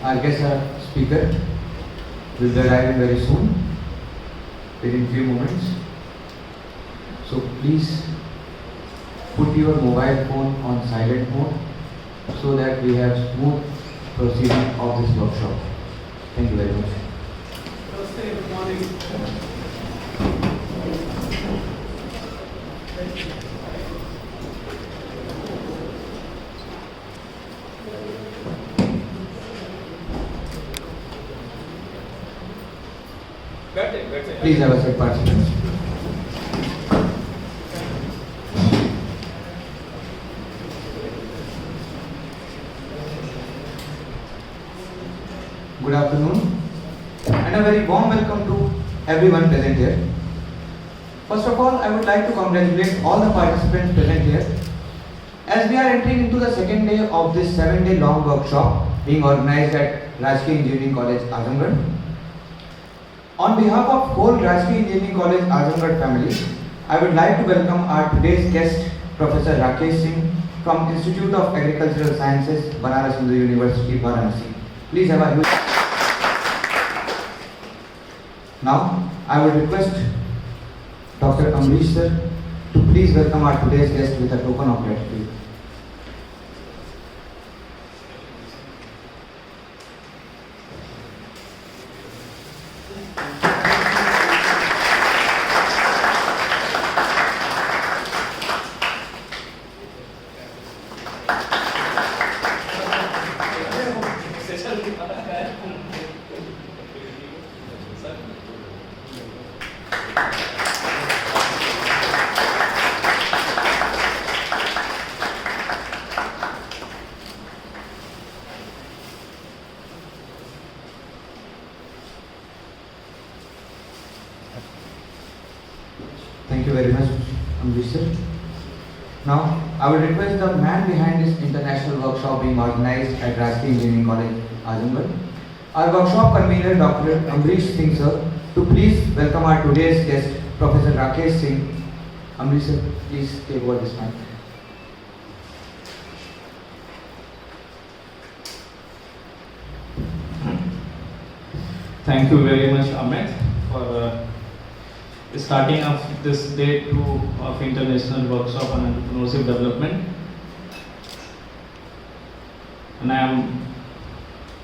Our guest speaker will be arriving very soon, within few moments. So please put your mobile phone on silent mode so that we have smooth proceeding of this workshop. Thank you very much. Namaste, good morning. Please have a seat, participants. Good afternoon and a very warm welcome to everyone present here. First of all, I would like to congratulate all the participants present here as we are entering into the second day of this 7-day long workshop being organized at Rajki Engineering College, Azamgarh. On behalf of whole Rajki Engineering College Azamgarh family, I would like to welcome our today's guest, Professor Rakesh Singh from Institute of Agricultural Sciences, Banaras Hindu University, Varanasi. Please have a huge. Now, I would request Dr. Amrish sir to please welcome our today's guest with a token of gratitude. Thank you very much, Amrish sir. Now, I would request the man behind this international workshop being organized at Rajki Engineering College, Azamgarh, our workshop convener, Dr. Amrish Singh sir, to please welcome our today's guest, Professor Rakesh Singh. Amrish sir, please take over this mic. Thank you very much, Amit, for starting off this day 2 of International Workshop on Entrepreneurship Development. And I am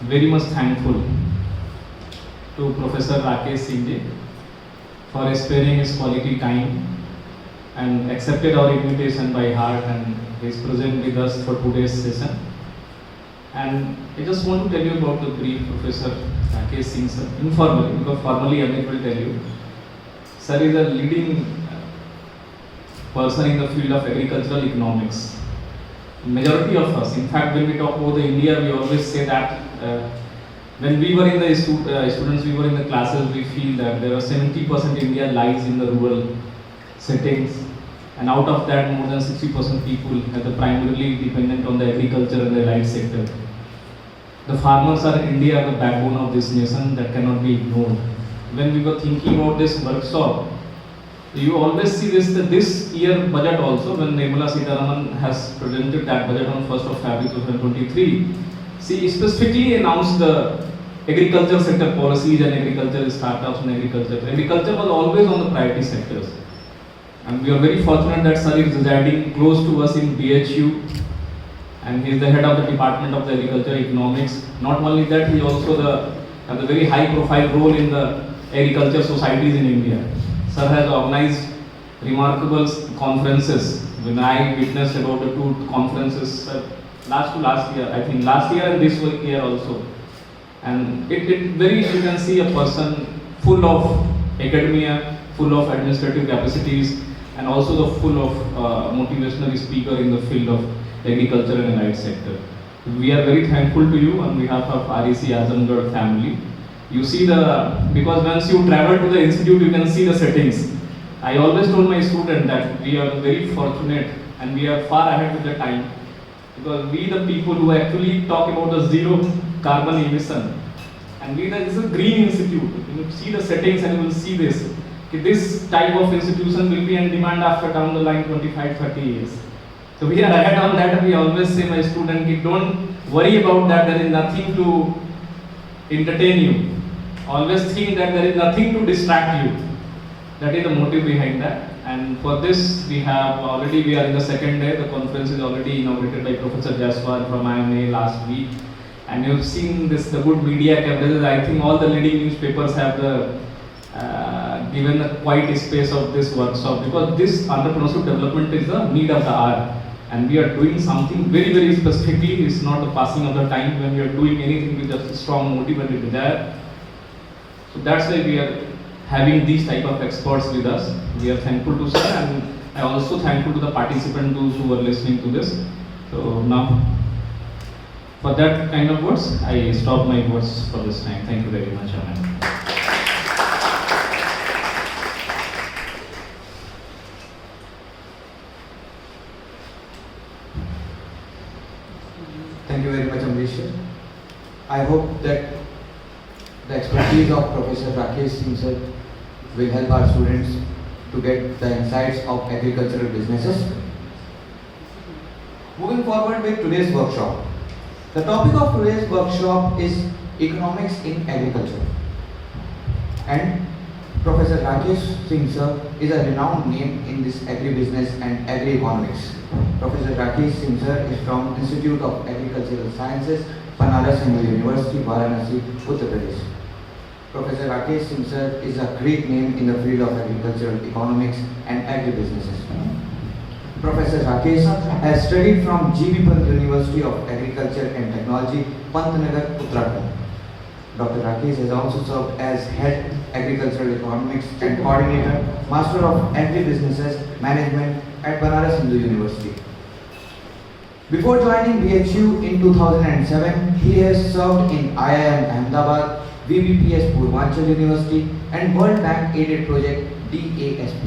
very much thankful to Professor Rakesh Singh for sparing his quality time and accepted our invitation by heart, and he is present with us for today's session. And I just want to tell you about the brief Professor Rakesh Singh sir, informally, because formally Amit will tell you. Sir is a leading person in the field of agricultural economics. Majority of us, in fact, when we talk about the India, we always say that when we were in the students, we were in the classes, we feel that there are 70% India lies in the rural settings, and out of that, more than 60% people are primarily dependent on the agriculture and the allied sector. The farmers are India, the backbone of this nation that cannot be ignored. When we were thinking about this workshop, you always see this year budget also, when Nirmala Sitharaman has presented that budget on 1st of February 2023, she specifically announced the agriculture sector policies and agriculture startups and agriculture. Agriculture was always on the priority sectors. And we are very fortunate that sir is residing close to us in BHU, and he is the head of the Department of the Agriculture Economics. Not only that, he also has a very high profile role in the agriculture societies in India. Sir has organized remarkable conferences. When I witnessed about the 2 conferences last year, I think last year and this year also. And it very, you can see a person full of academia, full of administrative capacities, and also the full of motivational speaker in the field of agriculture and allied sector. We are very thankful to you on behalf of REC Azamgarh family. You see because once you travel to the institute, you can see the settings. I always told my student that we are very fortunate and we are far ahead with the time, because we the people who actually talk about the zero carbon emission, and this is a green institute. You see the settings and you will see this type of institution will be in demand after down the line 25-30 years. So we are ahead on that. We always say my student ki don't worry about that. There is nothing to entertain you. Always think that there is nothing to distract you. That is the motive behind that. And for this, we are in the second day. The conference is already inaugurated by Professor Jaswal from IMA last week. And you've seen this, the good media coverage. I think all the leading newspapers have given quite a space of this workshop, because this entrepreneurship development is the need of the hour. And we are doing something very, very specifically. It's not the passing of the time when we are doing anything with just a strong motive and a desire. So that's why we are having these type of experts with us. We are thankful to sir, and I also thankful to the participants who are listening to this. So now, for that kind of words, I stop my words for this time. Thank you very much, Aman. Thank you very much, Amrish. I hope that the expertise of Professor Rakesh Singh sir will help our students to get the insights of agricultural businesses. Moving forward with today's workshop. The topic of today's workshop is economics in agriculture. And Professor Rakesh Singh sir is a renowned name in this agribusiness and agri-economics. Professor Rakesh Singh sir is from Institute of Agricultural Sciences, Banaras Hindu University, Varanasi, Uttar Pradesh. Professor Rakesh Singh sir is a great name in the field of agricultural economics and agribusinesses. Professor Rakesh has studied from G.B. Pant University of Agriculture and Technology, Pantnagar, Uttarakhand. Dr. Rakesh has also served as Head Agricultural Economics and Coordinator, Master of Agribusinesses Management at Banaras Hindu University. Before joining BHU in 2007, he has served in IIM Ahmedabad, VBPS Purvanchal University and World Bank aided project DASP.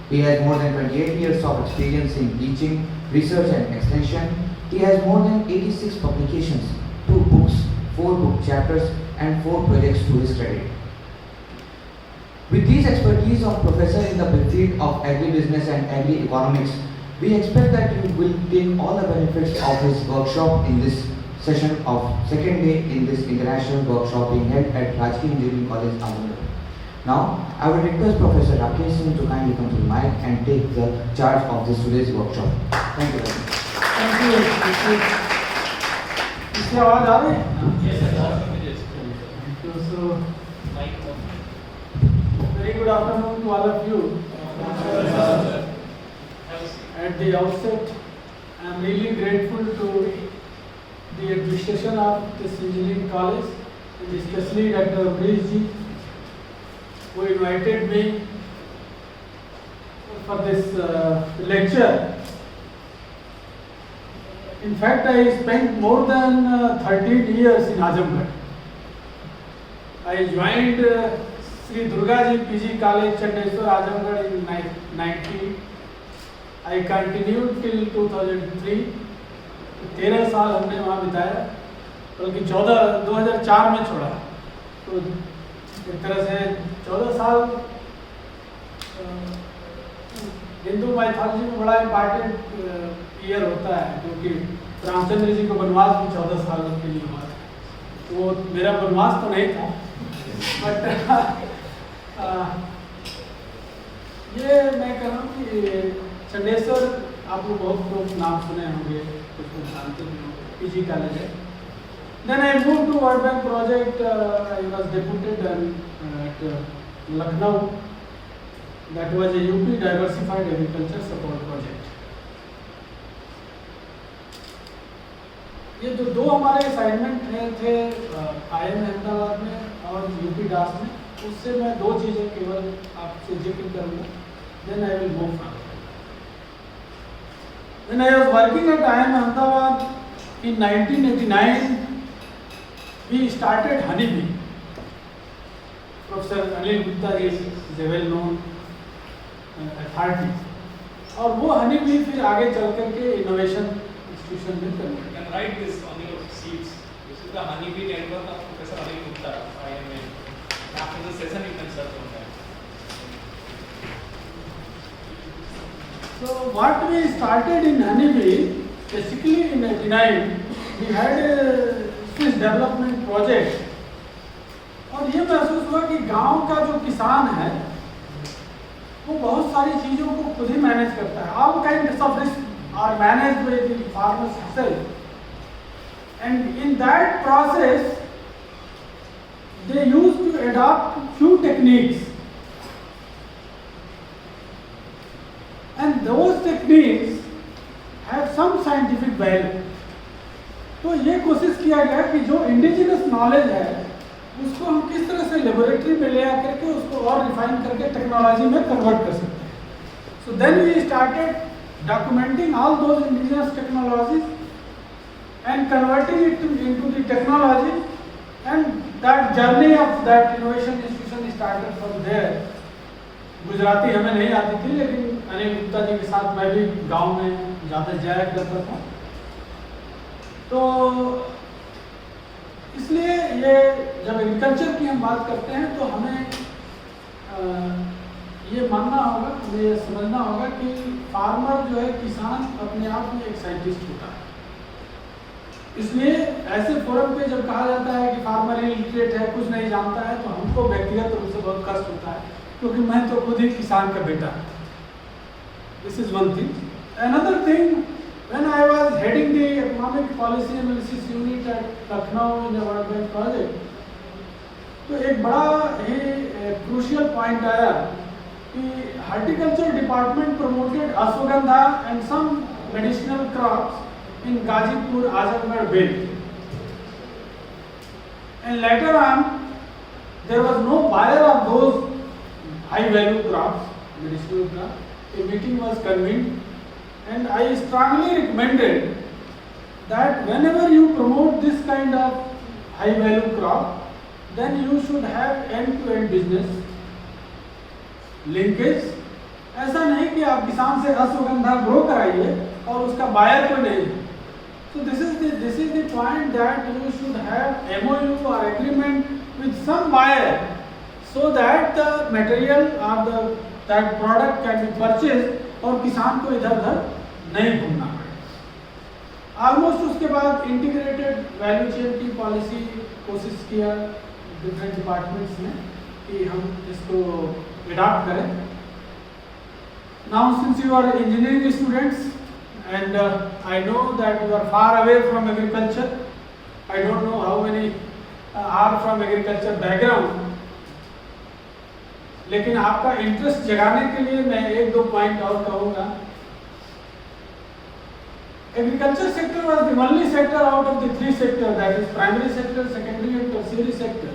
He has more than 28 years of experience in teaching, research and extension. He has more than 86 publications, 2 books, 4 book chapters and 4 projects to his credit. With these expertise of professor in the field of agribusiness and agri-economics, we expect that you will take all the benefits of his workshop in this session of second day in this international workshop being held at Rajki Engineering College, Ahmedabad. Now, I will request Professor Rakesh Singh to kindly come to the mic and take the charge of this today's workshop. Thank you very much. Thank you. इससे आवाज आ रही है? Yes, sir. Thank you. So, very good afternoon to all of you. At the outset, I am really grateful to the administration of this engineering college, and especially Dr. Amrish ji, who invited me for this lecture. In fact, I spent more than 13 years in Azamgarh. I joined Sri Durgaji PG College, Chandeswar, Azamgarh in 1990. I continued till 2003. 13 साल हमने वहाँ बिताया, बल्कि 2004 में छोड़ा। तो एक तरह से 14 साल हिंदू माइथोलॉजी में बड़ा इम्पॉर्टेंट ईयर होता है, क्योंकि रामचंद्र जी को वनवास भी 14 साल के लिए हुआ था। वो मेरा वनवास तो नहीं था, बट ये मैं कह रहा हूँ कि चंडेश्वर आप लोग बहुत लोग नाम सुने होंगे, कुछ लोग जानते भी होंगे, पीजी कॉलेज है। Then I moved to World Bank project. I was deputed at Lucknow. That was a UP Diversified Agriculture Support Project. ये जो दो हमारे असाइनमेंट थे IIM अहमदाबाद में और UP DAS में, उससे मैं 2 चीज़ें केवल आपसे जिक्र करूँगा. Then I will move on. When I was working at IIM Ahmedabad in 1989, we started Honeybee. Professor Anil Gupta is a well-known authority. और वो Honeybee फिर आगे चल करके इनोवेशन इंस्टीट्यूशन में convert. You can write this on your seats. This is the Honeybee network of Professor Anil Gupta, IMA. After the session, you can search on that. So what we started in Honeybee, basically in 89, we had a Swiss development project. और ये महसूस हुआ कि गांव का जो किसान है वो बहुत सारी चीज़ों को खुद ही मैनेज करता है. All kinds of risks are managed by the farmers itself. And in that process, they used to adopt few techniques. And those techniques have some scientific value. तो ये कोशिश किया गया कि जो इंडिजिनस नॉलेज है उसको हम किस तरह से लेबोरेटरी में ले आकर के उसको और रिफाइन करके टेक्नोलॉजी में कन्वर्ट कर सकते हैं. So then we started documenting all those indigenous technologies and converting it into the technology, and that journey of that innovation institution started from there. Gujarati हमें नहीं आती थी, लेकिन अनिल गुप्ता जी के साथ मैं भी गांव में ज़्यादा जाया करता था. तो इसलिए ये जब एग्रीकल्चर की हम बात करते हैं तो हमें ये मानना होगा, हमें ये समझना होगा कि फार्मर जो है, किसान अपने आप में एक साइंटिस्ट होता है. इसलिए ऐसे फोरम पे जब कहा जाता है कि फार्मर इलिटरेट है, कुछ नहीं जानता है, तो हमको व्यक्तिगत रूप से बहुत कष्ट होता है, क्योंकि मैं तो खुद ही किसान का बेटा. This is one thing. Another thing, when I was heading the economic policy analysis unit at Lucknow in the World Bank project, तो एक बड़ा ही क्रूशियल पॉइंट आया कि horticulture department promoted ashwagandha and some medicinal crops in Ghazipur Azamgarh belt, and later on there was no buyer of those high value crops, medicinal crops. A meeting was convened, and I strongly recommended that whenever you promote this kind of high value crop, then you should have end to end business linkage. ऐसा नहीं कि आप किसान से ashwagandha grow कराइए और उसका buyer कोई नहीं. So this is the point, that you should have MOU or agreement with some buyer so that the material or that product can be purchased और किसान को इधर उधर नहीं घूमना पड़े. ऑलमोस्ट उसके बाद इंटीग्रेटेड वैल्यू चेन की पॉलिसी कोशिश किया डिफरेंट डिपार्टमेंट्स ने कि हम इसको अडॉप्ट करें. Now since you are engineering students and I know that you are far away from agriculture. I don't know how many are from agriculture background. लेकिन आपका इंटरेस्ट जगाने के लिए मैं एक दो पॉइंट और कहूँगा. Agriculture sector was the only sector out of the three sectors, that is primary sector, secondary and tertiary sector.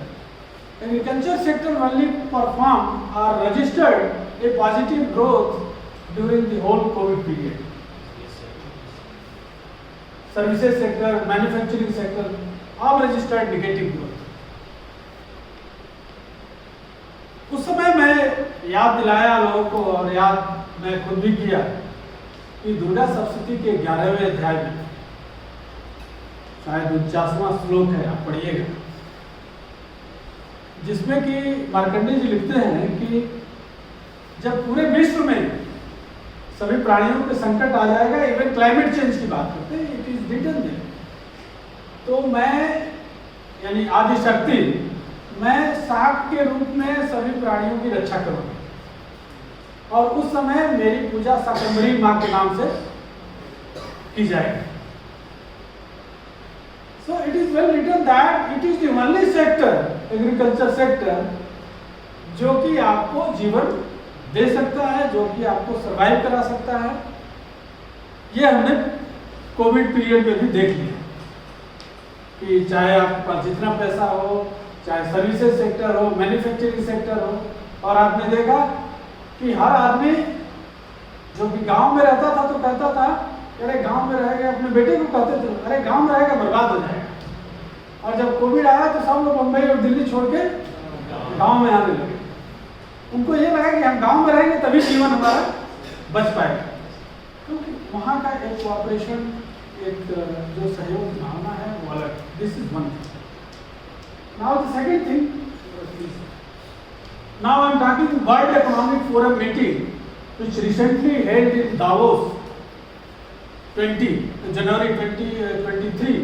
Agriculture sector only performed or registered a positive growth during the whole COVID period. Services sector, manufacturing sector, all registered negative growth. उस समय मैं याद दिलाया लोगों को, और याद मैं खुद भी किया, कि दुर्गा सप्तशती के 11वें अध्याय में शायद 49वां श्लोक है, आप पढ़िएगा, जिसमें कि मार्कंडेय जी लिखते हैं कि जब पूरे विश्व में सभी प्राणियों पे संकट आ जाएगा, इवन क्लाइमेट चेंज की बात करते हैं, इट इज रिटन देयर, तो मैं यानी आदि शक्ति, मैं शाक के रूप में सभी प्राणियों की रक्षा करूंगा. और उस समय मेरी पूजा शाकंभरी माँ के नाम से की जाएगी. So it is well written that it is the only sector, agriculture sector, जो कि आपको जीवन दे सकता है, जो कि आपको सरवाइव करा सकता है. ये हमने कोविड पीरियड में भी देख लिया कि चाहे आपके पास जितना पैसा हो, चाहे सर्विसेज सेक्टर हो, मैन्युफैक्चरिंग सेक्टर हो, और आपने देखा कि हर आदमी जो कि गांव में रहता था तो कहता था अरे गांव में रहेगा, अपने बेटे को कहते थे अरे गांव में रहेगा बर्बाद हो जाएगा. और जब कोविड आया तो सब लोग मुंबई और दिल्ली छोड़ के गाँव में आने लगे. उनको ये लगा कि हम गांव में रहेंगे तभी जीवन हमारा बच पाएगा, क्योंकि वहाँ का एक कोऑपरेशन, एक जो सहयोग की भावना है वो अलग. This is one thing. Now the second thing, now I am talking world economic forum meeting which recently held in Davos 20 जनवरी 2023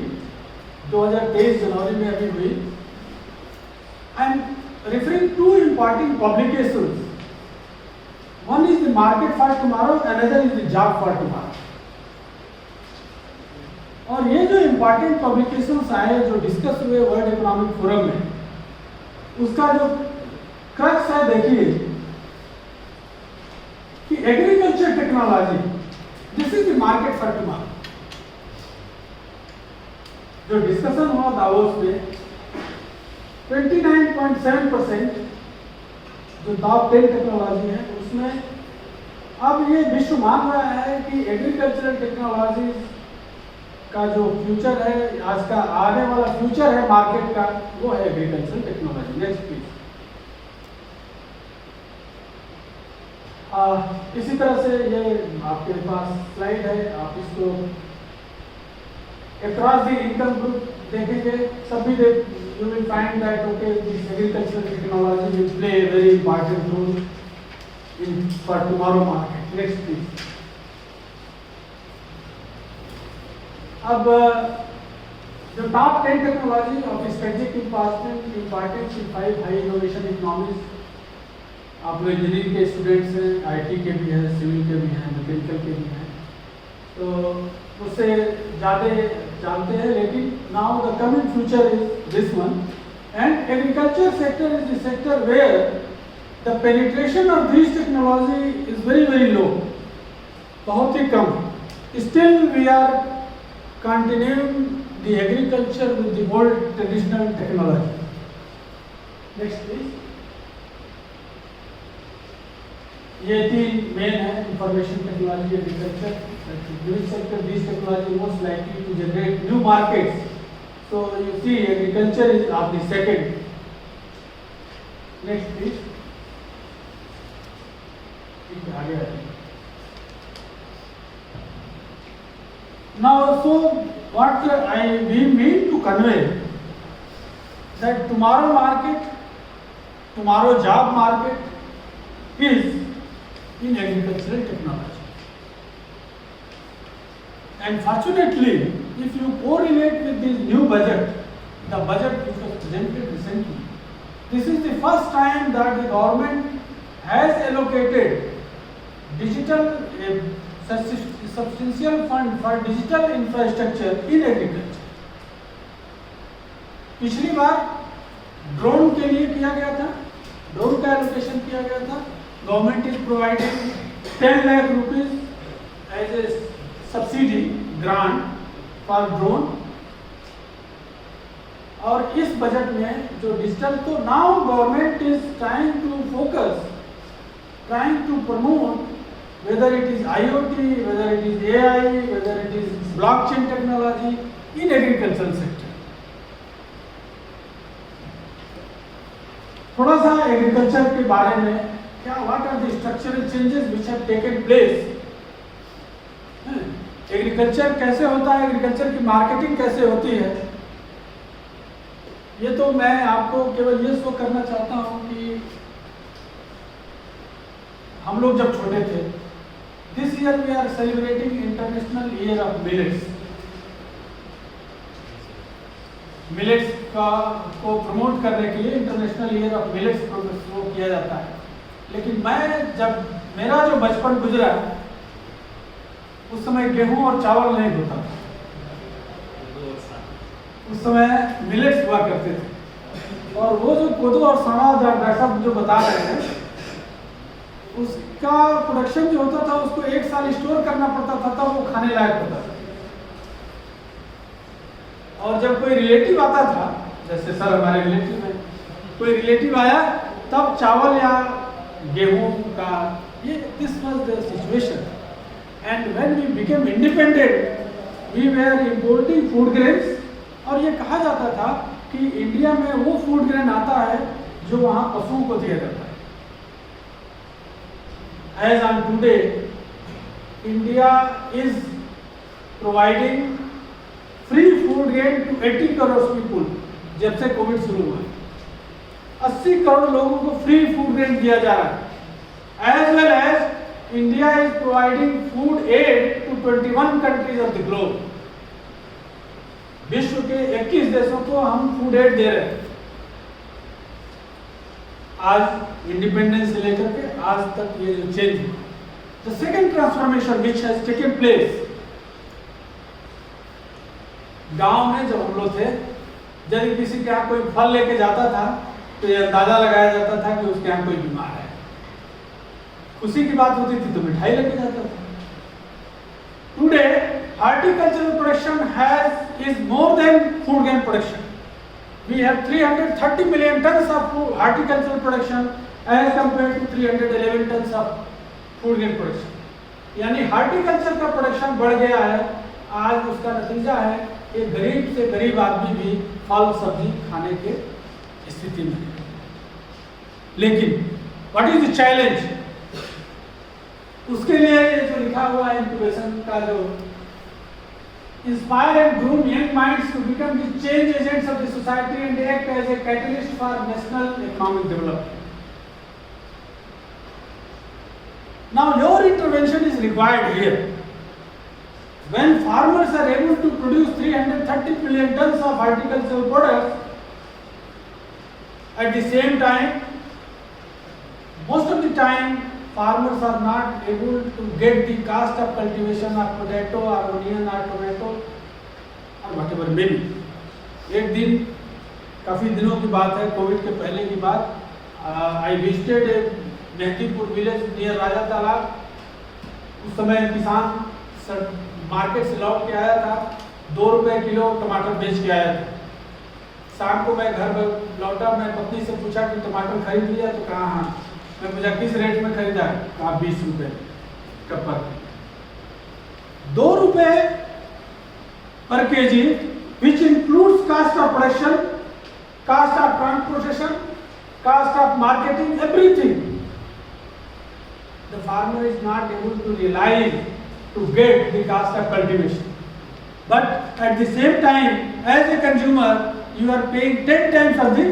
2023 जनवरी में अभी हुई. I am referring to important publications. One is the Market for Tomorrow, another is the Job for Tomorrow. और ये जो important publications आए जो discuss हुए world economic forum में, उसका जो क्रक्स है देखिए कि agriculture technology, this is the market for tomorrow. जो डिस्कशन हुआ दावोस में 29.7% जो टॉप 10 टेक्नोलॉजी है उसमें अब ये विश्व मान रहा है कि एग्रीकल्चरल टेक्नोलॉजी का जो फ्यूचर है, आज का आने वाला फ्यूचर है मार्केट का, वो है एग्रीकल्चरल टेक्नोलॉजी. Next please. इसी तरह से ये आपके पास स्लाइड है, आप इसको अक्रॉस द इनकम ग्रुप देखेंगे, सभी you will find that okay, this agricultural technology will play a very important role in for tomorrow market. Next please. अब जो top 10 technology of strategic importance in 5 high innovation economies, आप लोग engineering के students हैं, IT के भी हैं, civil के भी हैं, मैकेनिकल के भी हैं, तो उससे ज़्यादा जानते हैं. लेकिन now the coming future is this one, and agriculture sector is the sector where the penetration of this technology is very very low, बहुत ही कम. Still we are continuing the agriculture with the old traditional technology. Next please. ये तीन main है, information technology, agriculture. Which sector this technology most likely to generate new markets? So you see agriculture is of the second. Next please. आगे आइए. Now, so what we mean to convey that tomorrow market, tomorrow job market is in agricultural technology. And fortunately, if you correlate with this new budget, the budget which was presented recently, this is the first time that the government has allocated digital substantial fund for digital infrastructure in agriculture. पिछली बार drone के लिए किया गया था, drone का allocation किया गया था. Government is providing 10 lakh rupees as a subsidy grant for drone. और इस बजट में जो डिजिटल, तो now government is trying to focus, trying to promote whether it is IoT, whether it is AI, whether it is blockchain technology in agricultural sector. थोड़ा सा agriculture के बारे में, क्या what are the structural changes which have taken place? Agriculture कैसे होता है, agriculture की मार्केटिंग कैसे होती है, ये तो मैं आपको केवल ये शो करना चाहता हूँ कि हम लोग जब छोटे थे, this year we are celebrating International Year of Millets. Millets का को प्रमोट करने के लिए इंटरनेशनल ईयर ऑफ मिलेट्स वो किया जाता है. लेकिन मैं जब मेरा जो बचपन गुजरा उस समय गेहूं और चावल नहीं होता था, उस समय मिलेट्स हुआ करते थे. और वो जो कोदो और सना डॉक्टर साहब जो बता रहे हैं, उसका प्रोडक्शन जो होता था उसको 1 साल स्टोर करना पड़ता था, तब वो खाने लायक होता था. और जब कोई रिलेटिव आता था, जैसे सर हमारे रिलेटिव हैं, कोई रिलेटिव आया तब चावल या गेहूं का ये this was the situation. And when we became independent we were importing food grains. और ये कहा जाता था कि इंडिया में वो फूड ग्रेन आता है जो वहाँ पशुओं को दिया जाता है. As on today, India is providing free food grain to 80 crore people. जब से कोविड शुरू हुआ 80 करोड़ लोगों को फ्री फूड ग्रेन दिया जा रहा है. As well as India is providing food aid to 21 countries of the globe. विश्व के 21 देशों को हम फूड एड दे रहे हैं। आज इंडिपेंडेंस से लेकर के आज तक ये जो चेंज हुआ, the second transformation which has taken place, गांव में जब हम लोग थे, जब किसी के यहाँ कोई फल लेके जाता था तो ये अंदाजा लगाया जाता था कि उसके यहाँ कोई बीमार है। खुशी की बात होती थी तो मिठाई लेके जाता था। Today horticultural production is more than food grain production. We have 330 million tons of horticultural production as compared to 311 tons of food grain production. यानी horticulture का प्रोडक्शन बढ़ गया है। आज उसका नतीजा है कि गरीब से गरीब आदमी भी फल सब्जी खाने के स्थिति में है। लेकिन व्हाट इज द चैलेंज? उसके लिए ये जो लिखा हुआ है इंक्यूबेशन का, जो inspire and groom young minds to become the change agents of the society and act as a catalyst for national economic development. Now your intervention is required here. When farmers are able to produce 330 million tons of horticultural products, at the same time, most of the time farmers are not able to get the cost of cultivation of potato or onion or tomato or whatever may be. एक दिन, काफ़ी दिनों की बात है, Covid के पहले की बात, I visited a Mehdipur village near Raja Talab. उस समय किसान मार्केट से लौट के आया था, 2 रुपए किलो टमाटर बेच के आया था। शाम को मैं घर लौटा, मैं पत्नी से पूछा कि टमाटर खरीद लिया, तो कहा हाँ। मैं पूछा किस रेट में खरीदा? कहा 20 रुपए का पर। 2 रुपए पर KG, which includes cost of production, cost of transportation, cost of marketing, everything. The farmer is not able to realize to get the cost of cultivation. But at the same time, as a consumer, you are paying 10 times of the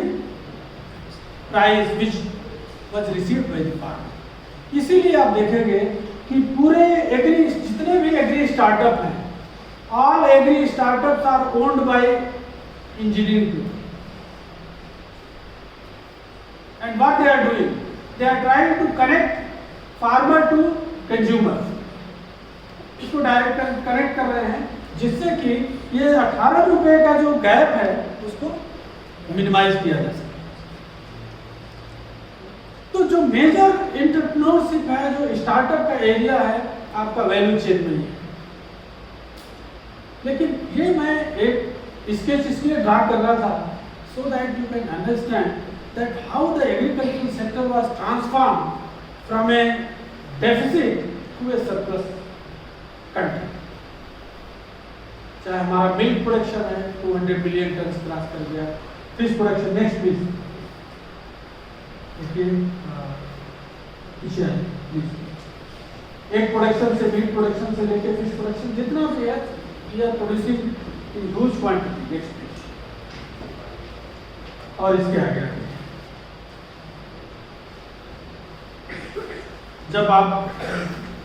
price which was received by the farmer. इसीलिए आप देखेंगे कि पूरे agree, जितने भी agree startup हैं, all agri startups are owned by engineering people. And what they are doing? They are trying to connect farmer to consumer. इसको direct connect कर रहे हैं, जिससे कि ये 18 रुपए का जो गैप है उसको मिनिमाइज किया जा सके। तो जो मेजर एंटरप्रेन्योरशिप है, जो स्टार्टअप का एरिया है, आपका वैल्यू चेन में है। लेकिन ये मैं एक स्केच इसलिए ड्रा कर रहा था, so that you can understand that how the agricultural sector was transform from a deficit to a surplus country. चाहे हमारा मिल्क प्रोडक्शन है 200 मिलियन टन क्रॉस कर गया, फिश प्रोडक्शन नेक्स्ट प्लीज, इसके पीछे एक प्रोडक्शन से मिल्क प्रोडक्शन से लेकर फिश प्रोडक्शन जितना भी है, we are producing in huge quantity. Next please, और इसके आगे जब आप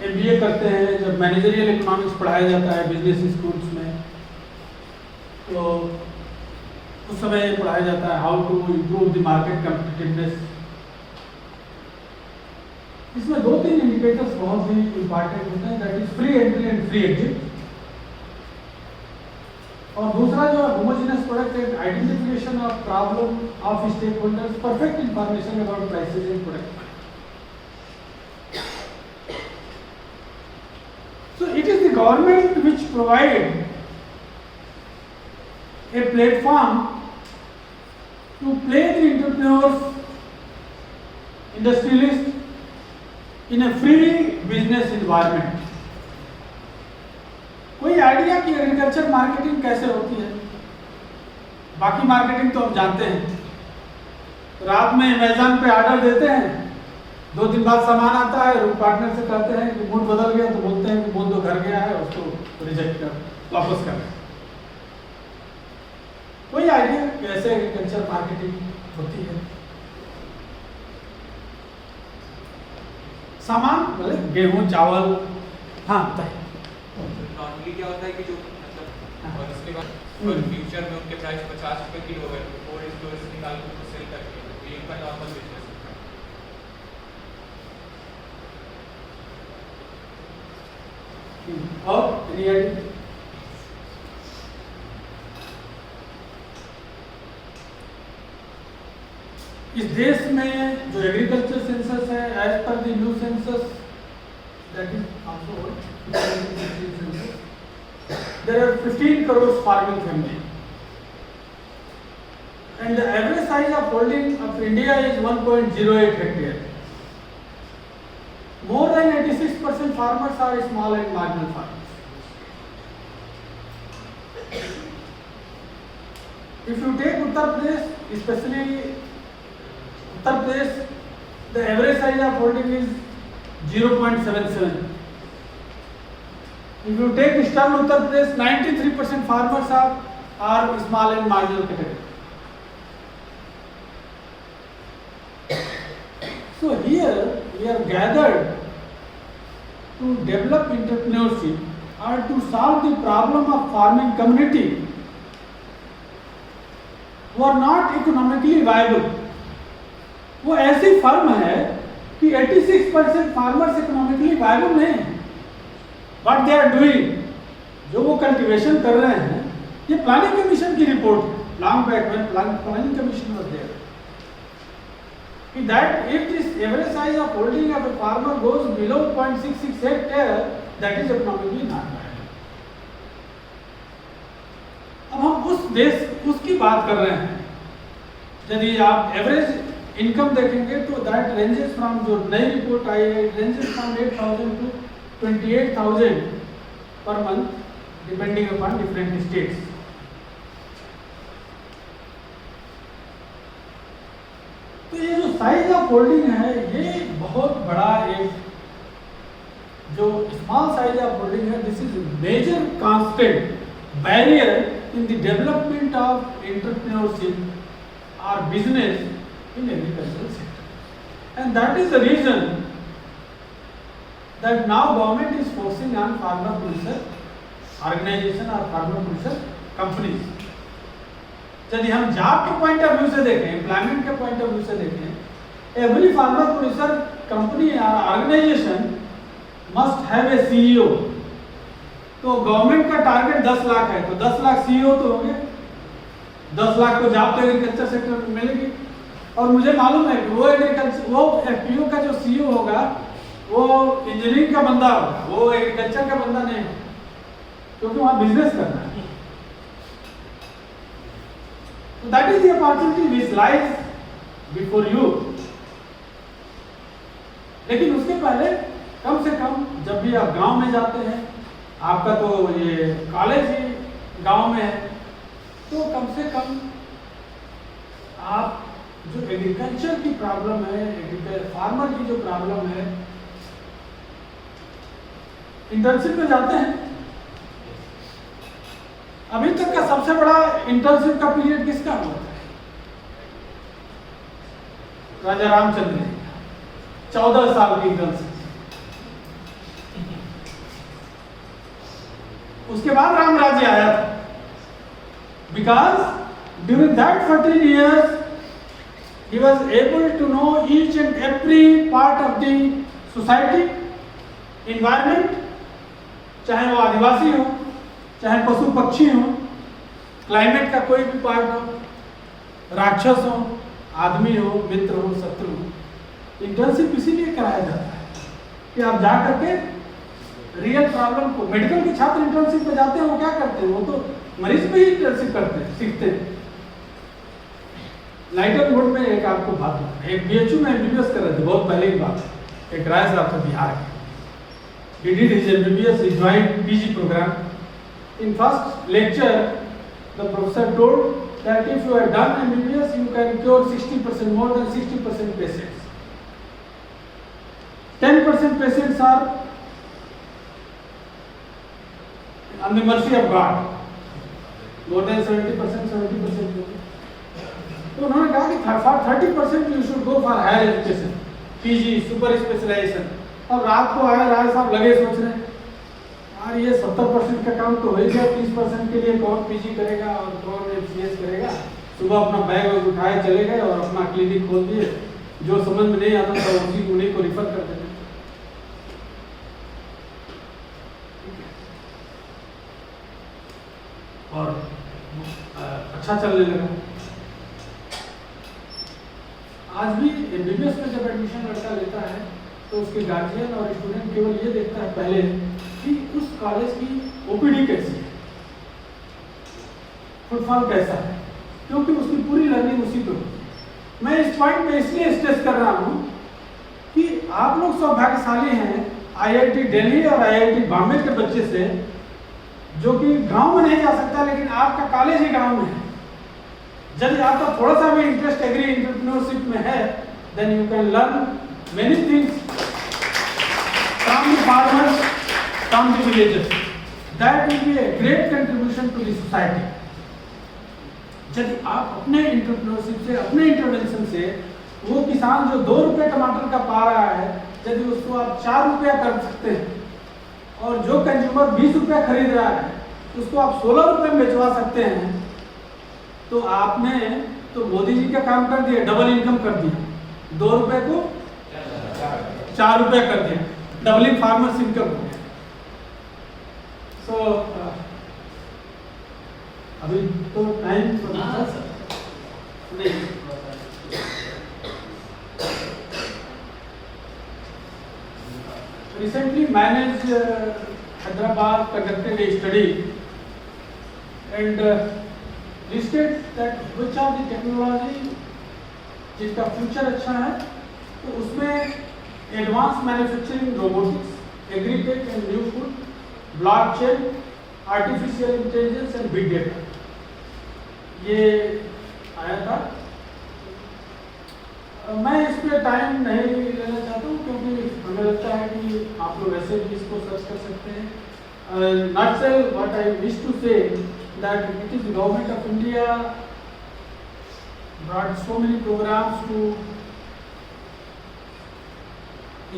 MBA करते हैं, जब मैनेजरियल इकोनॉमिक्स पढ़ाया जाता है बिजनेस स्कूल्स में, तो उस समय पढ़ाया जाता है how to improve the market competitiveness. इसमें 2-3 इंडिकेटर्स बहुत ही इंपॉर्टेंट होते हैं, that is free entry and free exit, और दूसरा जो है homogeneous product and identification of problem of stakeholders, perfect information about prices and product. So it is the government which provide a platform to play the entrepreneurs, industrialists in a free business environment. कोई idea कि agriculture marketing कैसे होती है? बाकी marketing तो हम जानते हैं, रात में अमेज़न पे ऑर्डर देते हैं, 2 दिन बाद सामान आता है, पार्टनर से कहते हैं कि मूड बदल गया, तो बोलते हैं कि मूड तो घर गया है, उसको रिजेक्ट कर, वापस कर। कोई आइडिया कैसे एग्रीकल्चर मार्केटिंग होती है? सामान मतलब गेहूँ चावल। हाँ बताइए। नॉर्मली क्या होता है कि जो मतलब और उसके बाद फ्यूचर में उनके प्राइस 50 रुपए किलो है तो कोल्ड स्टोरेज से निकाल के उसको सेल करके तो ये इनका नॉर्मल बिजनेस है। और रियलिटी इस देश में जो एग्रीकल्चर सेंसस है as per the new census that is also there are 15 crore farming family and the average size of holding of India is 1.08 hectare. More than 86% farmers are small and marginal farmers. If you take Uttar Pradesh, especially Uttar Pradesh, the average size of holding is 0.77. If you take Eastern Uttar Pradesh, 93% farmers are small and marginal category. So here we are gathered to develop entrepreneurship or to solve the problem of farming community who are not economically viable. वो ऐसी firm है कि 86% farmers economically viable नहीं है। What they are doing, जो वो cultivation कर रहे हैं, ये प्लानिंग कमीशन की रिपोर्ट है। Long back when planning commission was there that if this average size of holding of a farmer goes below 0.66 hectare, that is economically not viable. अब हम उसकी बात कर रहे हैं। यदि आप एवरेज इनकम देखेंगे तो दैट रेंजेस फ्रॉम, जो नई रिपोर्ट आई है, ranges from 8,000 to 28,000 per month depending upon different states. तो ये जो साइज ऑफ होल्डिंग है, ये बहुत बड़ा एक जो स्मॉल साइज ऑफ होल्डिंग है, this is major constant barrier in the development of entrepreneurship और business in agricultural sector, and that is the reason that now government is forcing on farmer producer organisation और farmer producer companies. यदि हम job के point of view से देखें, employment के point of view से देखें, एवरी फार्मर प्रोड्यूसर कंपनी और organisation must have a CEO. तो गवर्नमेंट का टारगेट 10 लाख है, तो 10 लाख सीईओ तो होंगे, 10 लाख को जॉब तो एग्रीकल्चर सेक्टर में मिलेगी। और मुझे मालूम है कि वो एफपीओ का जो सीईओ होगा वो इंजीनियरिंग का बंदा होगा, वो एग्रीकल्चर का बंदा नहीं होगा, क्योंकि वहाँ बिजनेस करना है। So that is the opportunity which lies before you. लेकिन उसके पहले कम से कम जब भी आप गांव में जाते हैं, आपका तो ये कॉलेज ही गांव में है, तो कम से कम आप जो एग्रीकल्चर की प्रॉब्लम है, फार्मर की जो प्रॉब्लम है, इंटर्नशिप में जाते हैं। अभी तक का सबसे बड़ा इंटर्नशिप का पीरियड किसका हुआ था? राजा रामचंद्र जी, 14 साल की इंटर्नशिप। उसके बाद राम राज्य आया था, because during that 14 years he was able to know each and every part of the society, environment, चाहे वो आदिवासी हो, चाहे पशु पक्षी हो, क्लाइमेट का कोई भी पार्ट हो, राक्षस हो, आदमी हो, मित्र हो, शत्रु हो। इंटर्नशिप इसीलिए कराया जाता है कि आप जा करके रियल प्रॉब्लम को, मेडिकल के छात्र इंटर्नशिप में जाते हैं, वो क्या करते हैं, वो तो मरीज पे ही इंटर्नशिप करते हैं, सीखते हैं। लाइटर मोड में एक आपको बात है, एक बीएचयू में एमबीबीएस कर रहे थे, बहुत पहले की बात है, एक राय साहब थे बिहार के, he did his MBBS, he joined PG program. In first lecture, the professor told that if you have done MBBS, you can cure 60%, more than 60% patients. 10% patients are on the mercy of God. More than 70%. तो उन्होंने कहा कि for 30% you should go for higher education, PG, super specialization. अब रात को आए राय साहब लगे सोच रहे हैं यार ये 70% का काम तो हो ही गया, 30% के लिए कौन पीजी करेगा और कौन एमसीएस करेगा। सुबह अपना बैग उठाए चले गए और अपना क्लिनिक खोल दिए, जो समझ में नहीं आता था उसी उन्हीं को रिफर कर देते। और अच्छा चलने लगा। आज भी एमबीबीएस में जब एडमिशन लड़का लेता है तो उसके गार्जियन और स्टूडेंट केवल ये देखता है पहले कि उस कॉलेज की ओपीडी कैसी है, फुटफॉल कैसा है, क्योंकि उसकी पूरी लर्निंग उसी पे होती है। मैं इस पॉइंट पे इसलिए स्ट्रेस कर रहा हूँ कि आप लोग सौभाग्यशाली हैं आईआईटी दिल्ली और आईआईटी बॉम्बे के बच्चे से, जो कि गांव में नहीं जा सकता लेकिन आपका कॉलेज ही गांव में है। यदि आपका थोड़ा सा भी इंटरेस्ट एग्री एंटरप्रेन्योरशिप में है, then you can learn many things from the farmers, from the villages. That will be a great contribution to the society. यदि आप अपने एंटरप्रेन्योरशिप से, अपने इंटरवेंशन से, वो किसान जो 2 रुपये टमाटर का पा रहा है, यदि उसको आप 4 रुपया कर सकते हैं, और जो कंज्यूमर 20 रुपया खरीद रहा है उसको आप 16 रुपये में बेचवा सकते हैं, तो आपने तो मोदी जी का काम कर दिया, डबल इनकम कर दिया। 2 रुपये को 4 रुपये कर दिया, डबलिंग फार्मर्स इनकम हो गया। सो अभी तो टाइम नहीं, recently managed Hyderabad conducted a study and listed that which are the technology जिसका फ्यूचर अच्छा है, तो उसमें advance manufacturing robotics, agritech and new food, blockchain, artificial intelligence and big data, ये आया था। मैं इस पर टाइम नहीं लेना चाहता हूँ क्योंकि हमें लगता है कि आप लोग ऐसे भी इसको सर्च कर सकते हैं। Nutshell what I wish to say that it is the government of India brought so many programs to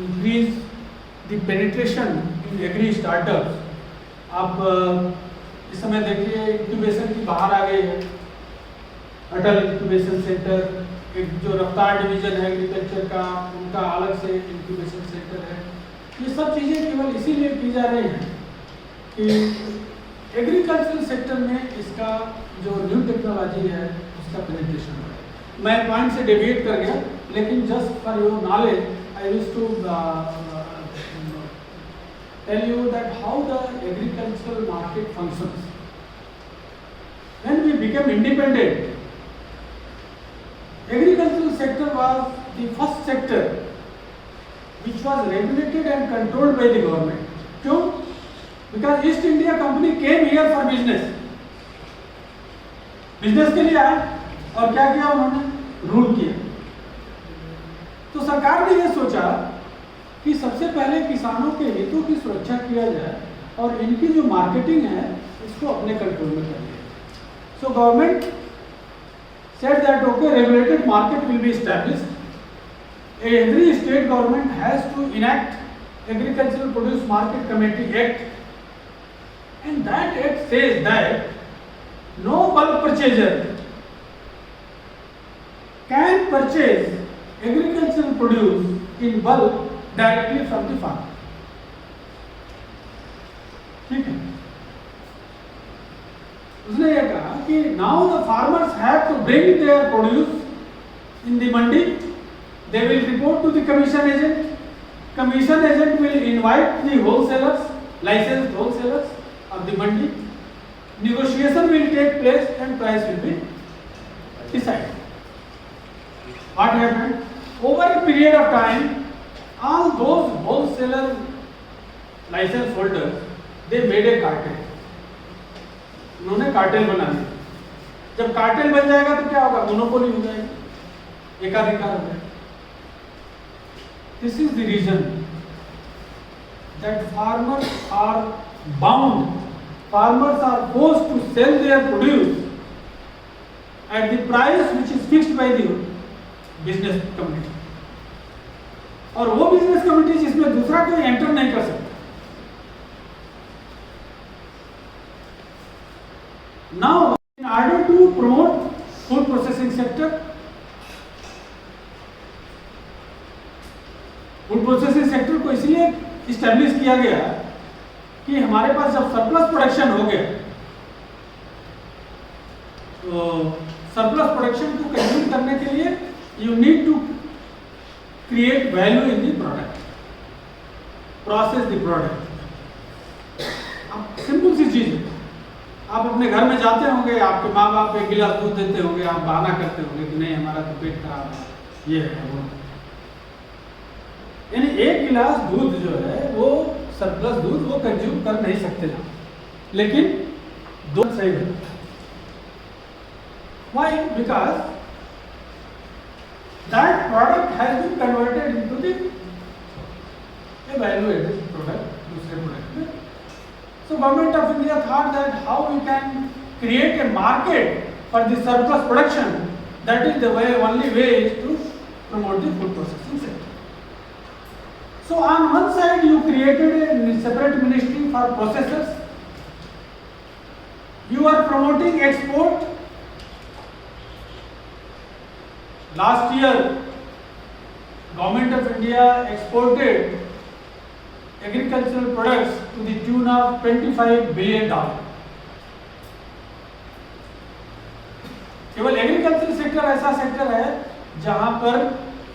increase the penetration in agri startups. आप इस समय देखिए इंक्यूबेशन की बाहर आ गई है, अटल इंक्यूबेशन सेंटर, एक जो रफ्तार डिवीजन है एग्रीकल्चर का, उनका अलग से इंक्यूबेशन सेंटर है। ये सब चीज़ें केवल इसीलिए की जा रही हैं कि एग्रीकल्चरल सेक्टर में इसका जो न्यू टेक्नोलॉजी है उसका पेनिट्रेशन हो। मैं पॉइंट से डेविएट कर गया, लेकिन just for your knowledge I wish to tell you that how the agricultural market functions. When we became independent, agricultural sector was the first sector which was regulated and controlled by the government. क्यों? Because East India Company came here for business. Business के लिए आए और क्या किया उन्होंने? Rule किया। तो सरकार ने यह सोचा कि सबसे पहले किसानों के हितों की सुरक्षा किया जाए और इनकी जो मार्केटिंग है इसको अपने कंट्रोल में कर लिया। So government said that okay, regulated market will be established. Every state government has to enact Agricultural Produce Market Committee Act, and that act says that no bulk purchaser can purchase agricultural produce in bulk directly from the farmer. ठीक है, उसने ये कहा कि now the farmers have to bring their produce in the mandi, they will report to the commission agent, commission agent will invite the wholesalers, licensed wholesalers of the mandi, negotiation will take place and price will be decided. What happened? Over a period of time, all those wholesaler license holders, they made a cartel. उन्होंने cartel बना दिया। जब cartel बन जाएगा तो क्या होगा? Monopoly हो जाएगी, एकाधिकार हो जाएगा। This is the reason that farmers are bound, farmers are forced to sell their produce at the price which is fixed by the business community. और वो बिजनेस कमिटी जिसमें दूसरा कोई एंटर नहीं कर सकता। Now in order to promote food processing sector, food processing sector को इसलिए इस्टेब्लिश किया गया कि हमारे पास जब सरप्लस प्रोडक्शन हो गया तो सरप्लस प्रोडक्शन को कंज्यूम करने के लिए you need to create value in the product, process the product. अब सिंपल सी चीज है, आप अपने घर में जाते होंगे, आपके माँ बाप एक गिलास दूध देते होंगे, आप बहाना करते होंगे कि नहीं हमारा तो पेट खराब है, ये है वो। यानी एक गिलास दूध जो है वो सरप्लस दूध वो कंज्यूम कर नहीं सकते ना, लेकिन दो सही है। Why? Because that product has been converted into the value added product दूसरे प्रोडक्ट में। So Government of India thought that how we can create a market for the surplus production, that is the way, only way is to promote the food processing sector. So on one side you created a separate ministry for processors, you are promoting export. Last year Government of India exported agricultural products to the tune of $25 billion. केवल agriculture sector ऐसा sector है जहां पर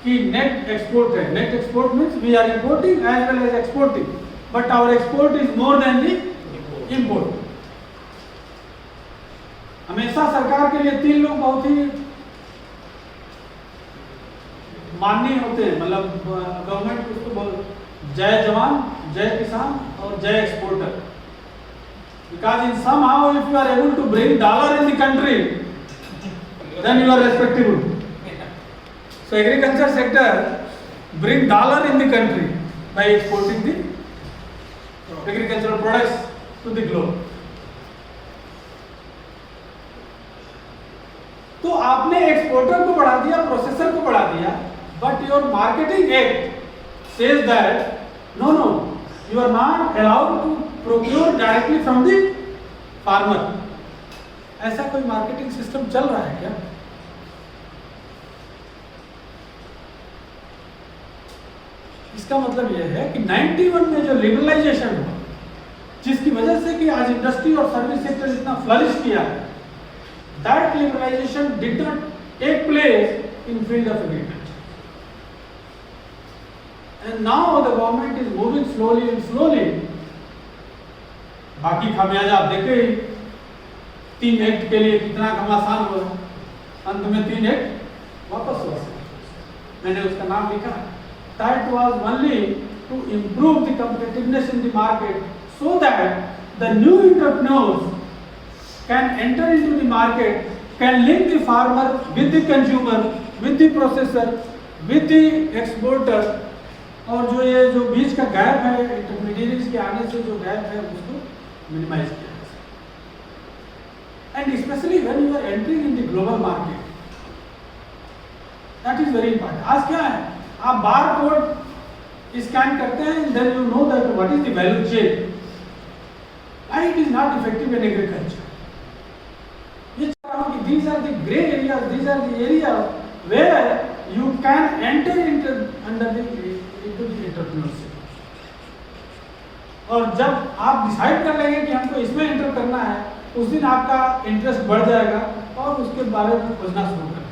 कि net export है। Net export means we are importing as well as exporting, but our export is more than the import. हमेशा सरकार के लिए तीन लोग बहुत ही माननीय होते हैं, मतलब गवर्नमेंट उसको बोल जय जवान, जय किसान और जय exporter. Because in somehow if you are able to bring dollar in the country, then you are respectable. So agriculture sector bring dollar in the country by exporting the agricultural products to the globe. तो आपने exporter को बढ़ा दिया, processor को बढ़ा दिया, but your marketing act says that no, you are not allowed to procure directly from the farmer. ऐसा कोई मार्केटिंग सिस्टम चल रहा है क्या? इसका मतलब यह है कि 91 में जो लिबरलाइजेशन हुआ, जिसकी वजह से कि आज इंडस्ट्री और सर्विस सेक्टर इतना फ्लरिश किया है, that liberalization did not take place in field of agriculture. And now the government is moving slowly and slowly. बाकी खामियाजा आप देखे ही, 3 एक्ट के लिए कितना घमासान हुआ, अंत में 3 एक्ट वापस हुआ। मैंने उसका नाम लिखा, that was only to improve the competitiveness in the market so that the new entrepreneurs can enter into the market, can link the farmer with the consumer, with the processor, with the exporter, और जो ये जो बीच का gap है, intermediates के आने से जो गैप है उसको मिनिमाइज किया जा सकता। And specially when you are entering in the global market, that is very important. आज क्या है, आप बार कोड स्कैन करते हैं, then you know that what is the value chain, why it is not effective in agriculture. ये चाह रहा हूं कि these are the grey areas, these are the areas where you can enter into under the entrepreneurship. और जब आप decide कर लेंगे कि हमको इसमें एंटर करना है, उस दिन आपका इंटरेस्ट बढ़ जाएगा और उसके बारे में खोजना शुरू कर देंगे।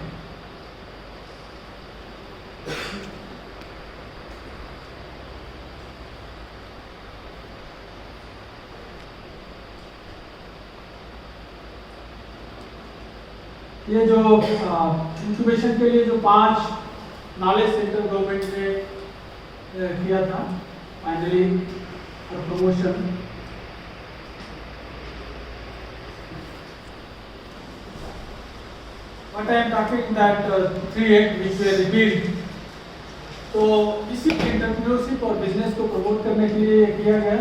ये जो इंक्यूबेशन के लिए जो 5 नॉलेज सेंटर गवर्नमेंट ने किया था, finally for promotion, what I am talking that 3 act which way repeat. तो इसी एंटरप्रेन्योरशिप और बिजनेस को प्रमोट करने के लिए किया गया।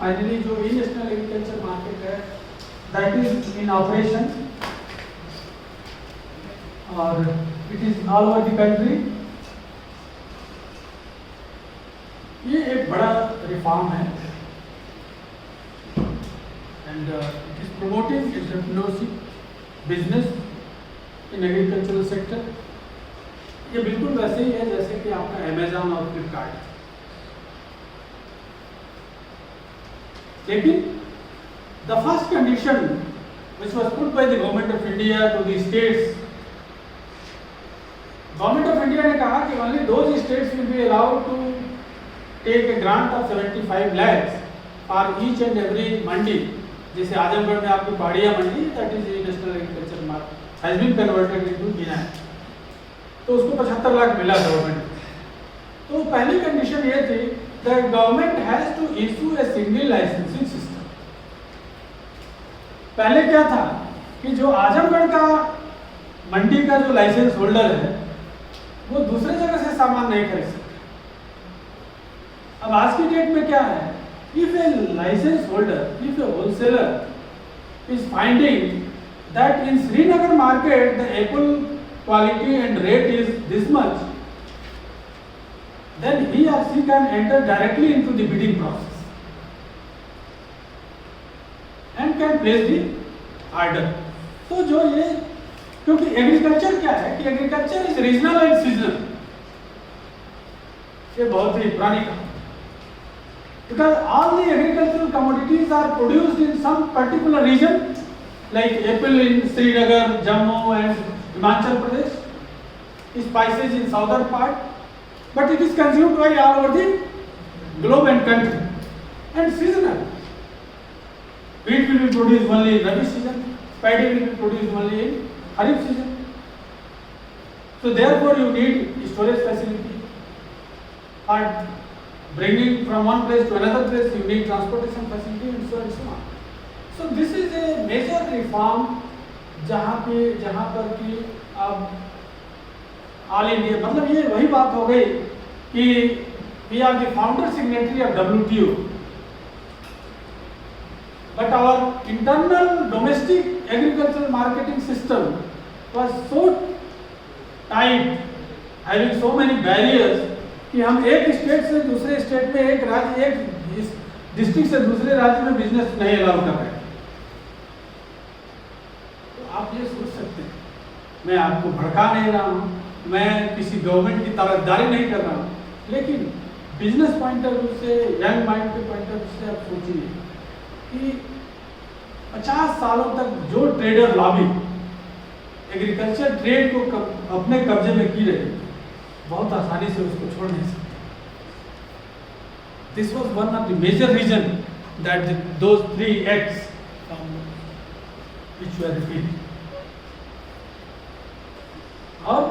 फाइनली जो ई नेशनल एग्रीकल्चर मार्केट है, दैट इज इन ऑपरेशन और it is all over the country, ये एक बड़ा रिफॉर्म है and it is promoting entrepreneurship business in agricultural sector. ये बिल्कुल वैसे ही है जैसे कि आपका अमेजॉन और फ्लिपकार्ट है। लेकिन the first condition which was put by the government of India to the states, government of India ने कहा कि only those states will be allowed to take a grant of 75 lakhs for each and every मंडी। जैसे आजमगढ़ में आपकी पहाड़िया मंडी, that is national agriculture market, has been converted into बिना, तो उसको 75 लाख मिला गवर्नमेंट। तो पहली कंडीशन ये थी that government has to issue a single licensing system। पहले क्या था कि जो आजमगढ़ का मंडी का जो लाइसेंस होल्डर है वो दूसरे जगह से सामान नहीं खरीद सकते। अब आज की डेट में क्या है, if a licence holder, if a wholesaler is finding that in Srinagar market the apple quality and rate is this much, then he or she can enter directly into the bidding process and can place the order। तो जो ये, क्योंकि agriculture क्या है कि agriculture is regional and seasonal, ये बहुत ही पुरानी कहानी, because all the agricultural commodities are produced in some particular region like apple in Srinagar, Jammu and Himachal Pradesh, spices in southern part, but it is consumed by all over the globe and country and seasonal। Wheat will be produced only in Rabi season, paddy will be produced only in Kharif season, so therefore you need storage facility for bringing from one place to another place, you need transportation facility and so on। So this is a major reform जहाँ पर कि अब all India, मतलब ये वही बात हो गई कि we are the founder signatory of WTO, but our internal domestic agricultural marketing system was so tight, having so many barriers कि हम एक स्टेट से दूसरे स्टेट में, एक राज्य, एक डिस्ट्रिक्ट से दूसरे राज्य में बिजनेस नहीं अलाउ कर रहे। तो आप ये सोच सकते हैं, मैं आपको भड़का नहीं रहा हूँ, मैं किसी गवर्नमेंट की तरफदारी नहीं कर रहा हूँ, लेकिन बिजनेस पॉइंट ऑफ व्यू से, यंग माइंड के पॉइंट ऑफ व्यू से आप सोचिए कि 50 सालों तक जो ट्रेडर लॉबी एग्रीकल्चर ट्रेड को अपने कब्जे में की रही, बहुत आसानी से उसको छोड़ नहीं सकते। This was one of the major reason that those 3 acts which were repeated. और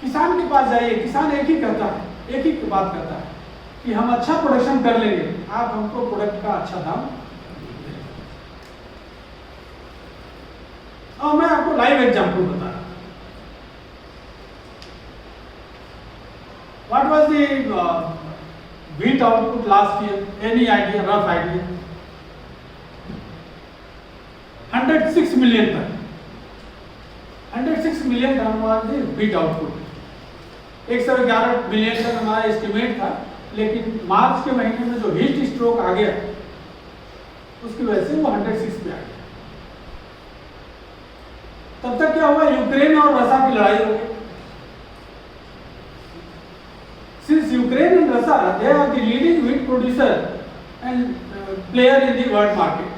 किसान के पास जाइए, किसान एक ही करता है, एक ही बात करता है कि हम अच्छा प्रोडक्शन कर लेंगे, आप हमको प्रोडक्ट का अच्छा दाम। और मैं आपको लाइव एग्जांपल बता रहा हूं। What was the wheat output last year? Any idea, rough idea? 106 million ton। 106 million ton was the wheat output। 111 million ton हमारा एस्टिमेट था, लेकिन मार्च के महीने में जो हीट स्ट्रोक आ गया उसकी वजह से वो 106 पे आ गया। तब तक क्या हुआ, यूक्रेन और रशिया की लड़ाई हो गई। Since Ukraine and Russia they are the leading wheat producer and player in the world market,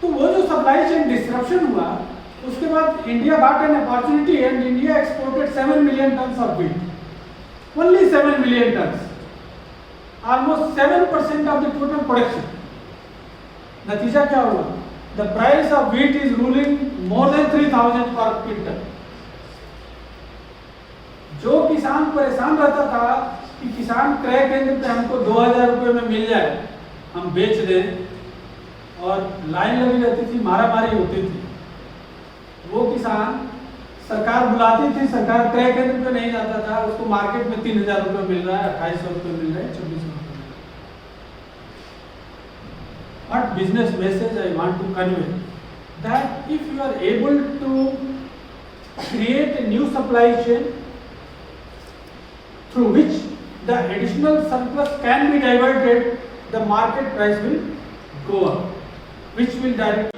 तो वो जो सप्लाई चेन डिस्ट्रप्शन हुआ, उसके बाद India got an opportunity and India exported 7 million tons of wheat, only 7 million tons, almost 7% of the total production। नतीजा क्या हुआ, the price of wheat is ruling more than 3,000 per quintal। जो किसान परेशान रहता था कि किसान क्रय केंद्र पे हमको 2,000 रुपये में मिल जाए, हम बेच दें, और लाइन लगी रहती थी, मारामारी होती थी, वो किसान, सरकार बुलाती थी, सरकार क्रय केंद्र पे नहीं जाता था, उसको मार्केट में 3,000 रुपये मिल रहा है, 2,800 रुपये मिल रहा है, 2,400 रुपये। What business message I want to convey? That if you are able to create a new supply chain through which the additional surplus can be diverted, the market price will go up, which will direct.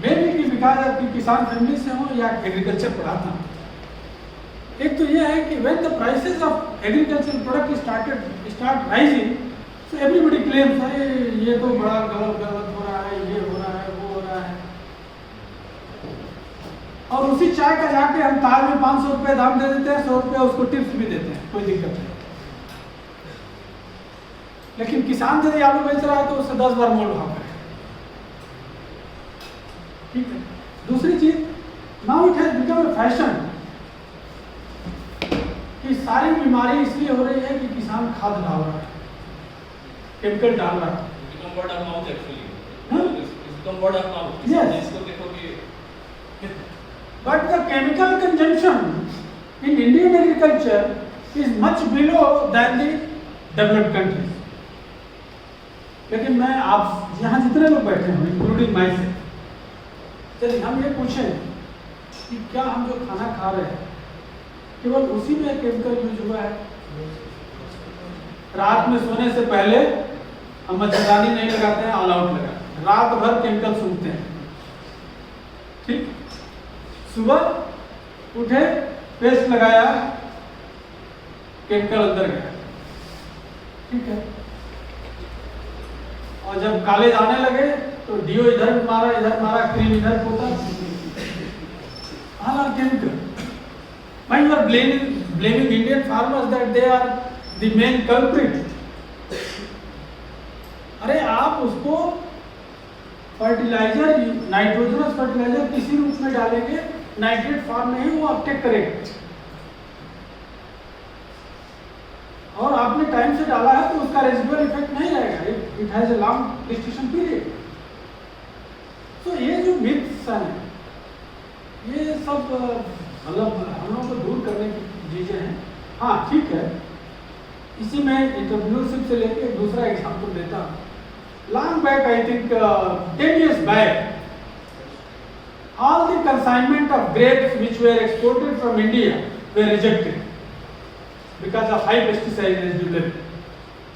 Maybe कि because आपकी किसान family से हो या agriculture पढ़ाता हूँ, एक तो यह है कि when the prices of agricultural product start rising, so everybody claims अरे ये तो बड़ा गलत हो रहा है, ये हो रहा है, वो हो रहा है, और उसी चाय का जाके हम तार में 500 रुपये दाम दे देते हैं, 100 रुपये उसको टिप्स भी देते हैं, कोई दिक्कत नहीं। लेकिन किसान यदि आलू बेच रहा है तो उससे 10 बार मोल भाव करेगा, ठीक है। दूसरी चीज, now it has become a fashion कि सारी बीमारी इसलिए हो रही है कि किसान खाद डाल रहा है, केमिकल डाल रहा है। become word of mouth actually. Huh? It's become word of mouth. Yes. जिसको देखो कि But the chemical consumption in Indian agriculture is much below than the developed countries. लेकिन मैं आप यहाँ जितने लोग बैठे हैं, इंक्लूडिंग माई से, चलिए हम ये पूछें कि क्या हम जो खाना खा रहे हैं केवल उसी में केमिकल यूज हुआ है? रात में सोने से पहले हम मच्छरदानी नहीं लगाते हैं, ऑल आउट लगाते हैं, रात भर केमिकल सूंघते हैं, ठीक। सुबह उठे, पेस्ट लगाया, केमिकल अंदर गया, ठीक है। और जब काले आने लगे तो डीओ इधर मारा, क्रीम इधर पोता, all are chemical. Why you are blaming Indian farmers that they are the main culprit? अरे आप उसको फर्टिलाइजर, नाइट्रोजनस फर्टिलाइजर किसी रूप में डालेंगे, नाइट्रेट फॉर्म में ही वो अपटेक करेगा, और आपने टाइम से डाला है तो उसका रेजिडुअल इफेक्ट नहीं रहेगा, it has a long gestation period. तो ये जो मिथ्स हैं, ये सब मतलब हम लोगों को दूर करने की चीजें हैं। हाँ ठीक है, इसी में एंटरप्रेन्योरशिप से लेके एक दूसरा एग्जांपल देता हूँ। Long back, I think 10 years back, all the consignment of grapes which were exported from India were rejected because of high pesticide residue level.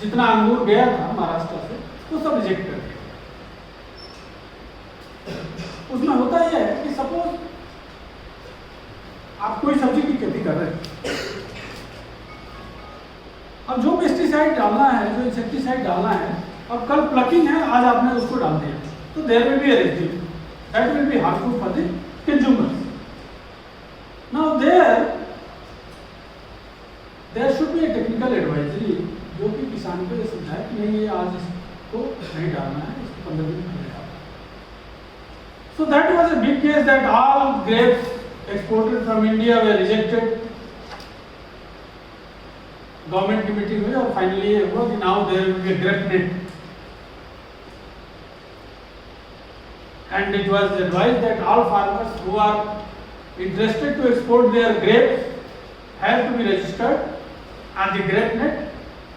जितना अंगूर गया था महाराष्ट्र से वो सब रिजेक्ट कर दिया। उसमें होता यह है कि सपोज आप कोई सब्जी की खेती कर रहे हैं, अब जो पेस्टिसाइड डालना है, जो इंसेक्टिसाइड डालना है, अब कल प्लकिंग है, आज आपने उसको डाल दिया, तो there will be a residue that will be harmful for the consumers. Now there should be a technical advisory जो कि किसान को ये समझाए कि नहीं, ये आज इसको नहीं डालना है, इसको 15 दिन पहले डालना है। So that was a big case that all grapes exported from India were rejected. Government की मीटिंग हुई और फाइनली ये हुआ कि now there will be grape net, and it was advised that all farmers who are interested to export their grapes have to be registered at the grape net,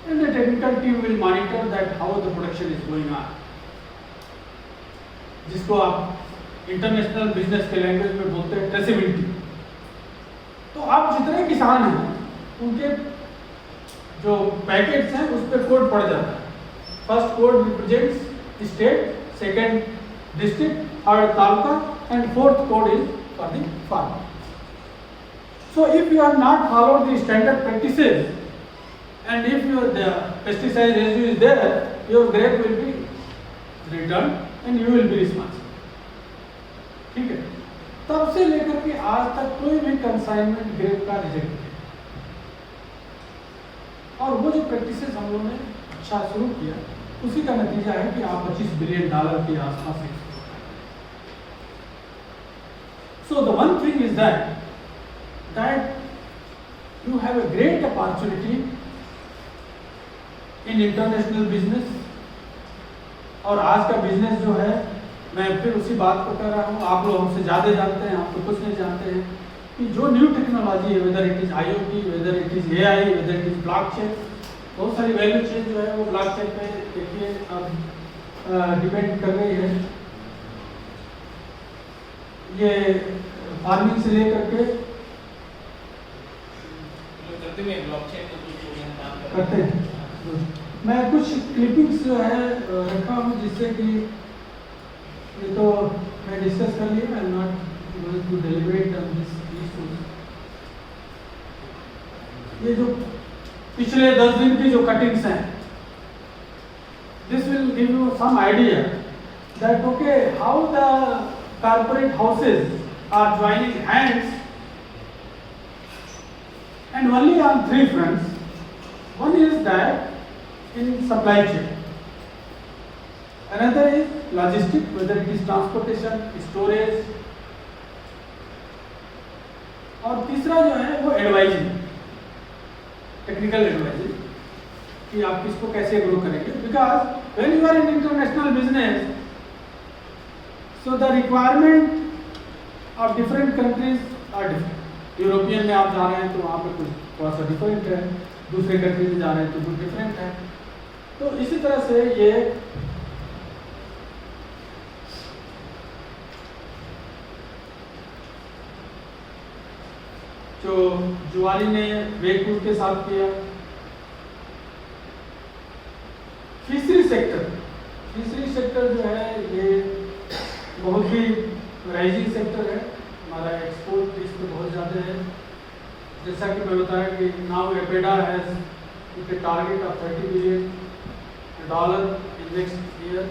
and the technical team will monitor that how the production is going on, जिसको आप international business के language में बोलते हैं traceability. तो आप जितने किसान हैं उनके जो पैकेट्स हैं उस पर कोड पड़ जाता है। First code represents state, second district, third taluka, and fourth code is for the farmer. So if you have not followed the standard practices and if your pesticide residue is there, your grape will be return and you will be responsible, ठीक है। तब से लेकर के आज तक कोई भी कंसाइनमेंट ग्रेप का रिजेक्ट नहीं, और वो जो प्रैक्टिसेस हम लोगों ने अच्छा शुरू किया उसी का नतीजा है कि आप $25 बिलियन के आसपास एक्सपोर्ट कर रहे हैं। So the one thing is that you have a great opportunity in international business. और आज का बिजनेस जो है, मैं फिर उसी बात को कर रहा हूँ, आप लोग हमसे ज़्यादा जानते हैं, आप तो कुछ नहीं जानते हैं कि जो न्यू टेक्नोलॉजी है, whether it is IoT, whether it is AI, whether it is blockchain, बहुत सारी वैल्यू चेन जो है वो ब्लॉकचेन पे देखिए अब डिपेंड कर रही है। ये फार्मिंग से लेकर के में ब्लॉकचेन का कुछ करते हैं। मैं कुछ क्लिपिंग्स जो है रखा हूँ जिससे कि ये तो मैं डिस्कस कर लिया, I am not going to deliberate on this issues. ये जो पिछले 10 दिन की जो कटिंग्स हैं, this will give you some idea that okay how the corporate houses are joining hands, and only on 3 fronts. One is that in supply chain, another is logistic, whether it is transportation, storage, और तीसरा जो है वो advising, technical advising कि आप किसको कैसे grow करेंगे, because when you are in international business, so the requirement of different countries are different. European में आप जा रहे हैं तो वहाँ पे कुछ थोड़ा सा डिफरेंट है, दूसरे कंट्री में जा रहे हैं तो कुछ डिफरेंट है। तो इसी तरह से ये जो जुआरी ने वेगपुर के साथ किया। फिशरी सेक्टर जो है ये बहुत ही राइजिंग सेक्टर है, हमारा एक्सपोर्ट इस पर बहुत ज़्यादा है। जैसा कि मैं बताया कि now APEDA has a target of $30 billion in next year.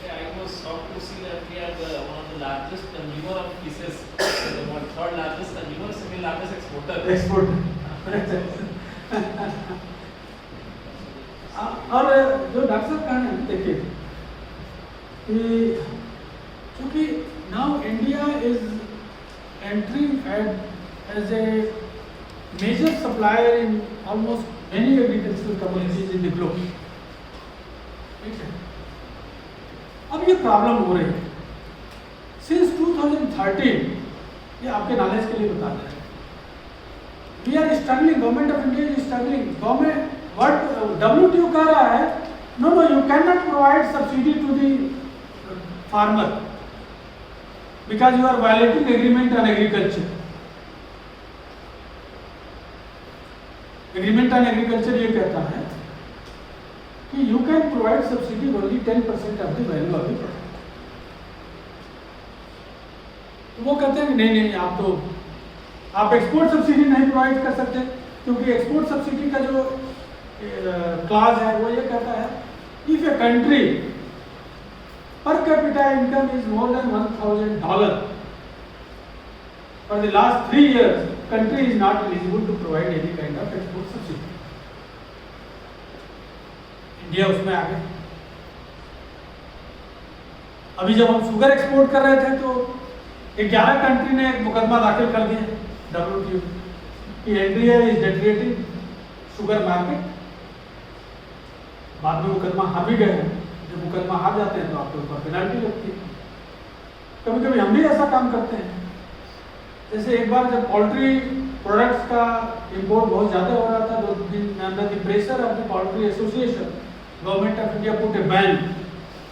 Yeah, I was shocked to see that we are one of the largest consumer of fishes, the third largest consumer, second largest exporter. और जो doctor साहब कहा है, देखिए कि क्योंकि now India is entering as a major supplier in almost many agricultural commodities in the globe, ठीक है। अब ये प्रॉब्लम हो रही है सिंस 2013, ये आपके नॉलेज के लिए बता रहे हैं। We are struggling, government of India is struggling. Government WTO कह रहा है no you can not provide subsidy to the farmer because you are violating agreement on agriculture. Agreement on agriculture ये कहता है कि you can provide subsidy only 10% of the value of the product. तो वो कहते हैं कि नहीं आप एक्सपोर्ट सब्सिडी नहीं प्रोवाइड कर सकते, क्योंकि एक्सपोर्ट सब्सिडी का जो क्लाज है वो ये कहता है if a country per capita income is more than $1,000 for the last 3 years, country is not eligible to provide any kind of export subsidy. India उसमें आ गया। अभी जब हम शुगर एक्सपोर्ट कर रहे थे तो 11 कंट्री ने एक मुकदमा दाखिल कर दिया WTO कि इंडिया इज डेटरेटिंग शुगर मार्केट। बाद में मुकदमा हार भी गए हैं। जब मुकदमा हार जाते हैं तो आपके ऊपर पेनल्टी लगती है। कभी कभी हम भी ऐसा काम करते हैं। जैसे एक बार जब पोल्ट्री प्रोडक्ट्स का इंपोर्ट बहुत ज़्यादा हो रहा था, तो under the pressure of the poultry association, government of India put a ban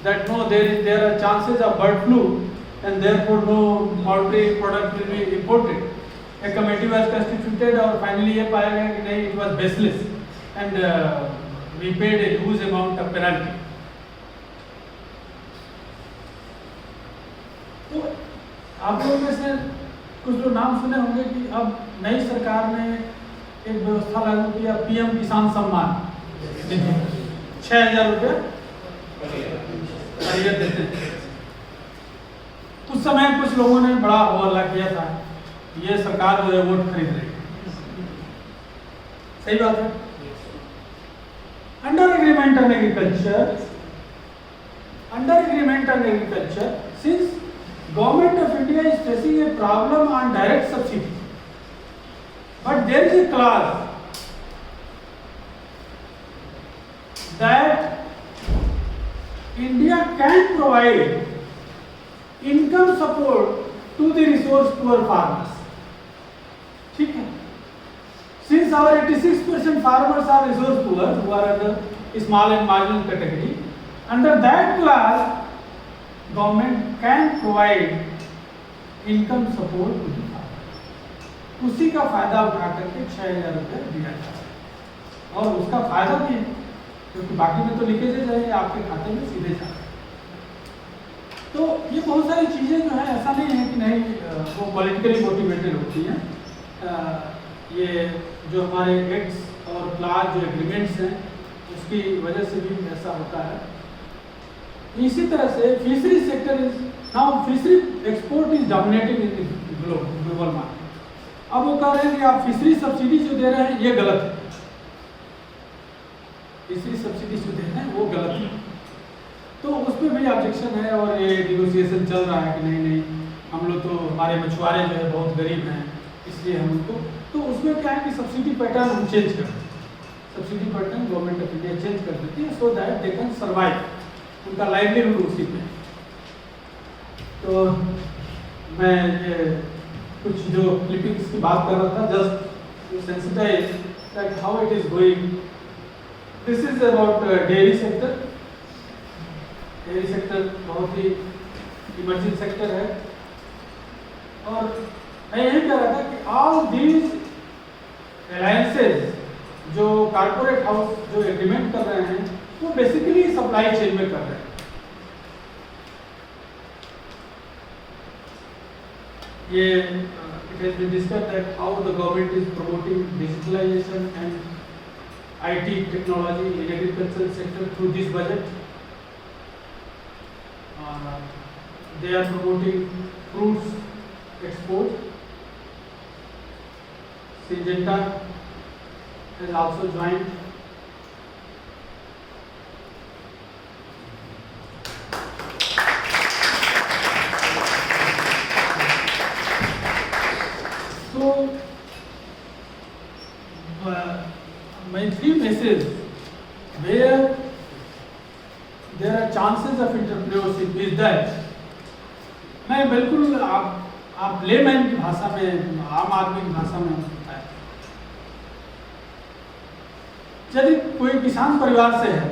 that no there are chances of bird flu and therefore no poultry product will be imported. A committee was constituted और finally ये पाया गया कि नहीं, it was baseless and we paid a huge amount of penalty. तो आप लोगों में से कुछ लोग नाम सुने होंगे कि अब नई सरकार ने एक व्यवस्था लागू किया, PM किसान सम्मान निधि, 6,000 रुपये देते हैं। उस समय कुछ लोगों ने बड़ा हल्ला किया था, ये सरकार जो है वोट खरीद रही है। सही बात है। Under agreement on agriculture, since Government of India is facing a problem on direct subsidy, but there is a clause that India can provide income support to the resource poor farmers. ठीक है? Since our 86% farmers are resource poor, who are under small and marginal category, under that clause government can provide income support to the farmer. उसी का फायदा उठा करके 6,000 रुपये दिया जाता है। और उसका फायदा भी है, क्योंकि बाकी में तो लीकेजेज है, आपके खाते में सीधे जा रहा है। तो ये बहुत सारी चीज़ें जो है, ऐसा नहीं है कि नहीं वो पॉलिटिकली मोटिवेटेड होती हैं। ये जो हमारे एक्ट्स और क्लास जो एग्रीमेंट्स हैं उसकी वजह से भी ऐसा होता है। इसी तरह से fishery sector is now, fishery export is dominating in global market. अब वो कह रहे हैं कि आप फिशरी सब्सिडी जो दे रहे हैं ये गलत है, फिशरी सब्सिडी जो दे रहे हैं वो गलत है। तो उसमें भी ऑब्जेक्शन है और ये निगोशिएशन चल रहा है कि नहीं नहीं, हम लोग तो हमारे मछुआरे जो है बहुत गरीब हैं, इसलिए हम उनको, तो उसमें क्या है कि सब्सिडी पैटर्न हम चेंज कर देते हैं, subsidy pattern government of India change कर देती है so that they can survive, उनका लाइवलीहुड उसी में। तो मैं ये कुछ जो क्लिपिंग्स की बात कर रहा था, just sensitise that how it is going. This is about dairy sector. Dairy sector बहुत ही इमर्जिंग सेक्टर है, और मैं यही कह रहा था कि ऑल दीज अलायंसेज जो कारपोरेट हाउस जो एग्रीमेंट कर रहे हैं वो बेसिकली सप्लाई चेन में कर रहे हैं। ये it has been discussed that how the government is promoting digitalization and IT technology in agricultural sector through this budget. They are promoting fruits export. Syngenta has also joined. So, my three messages where there are chances of entrepreneurship is that, मैं बिल्कुल आप layman की भाषा में, आम आदमी की भाषा में बताएं। यदि कोई किसान परिवार से है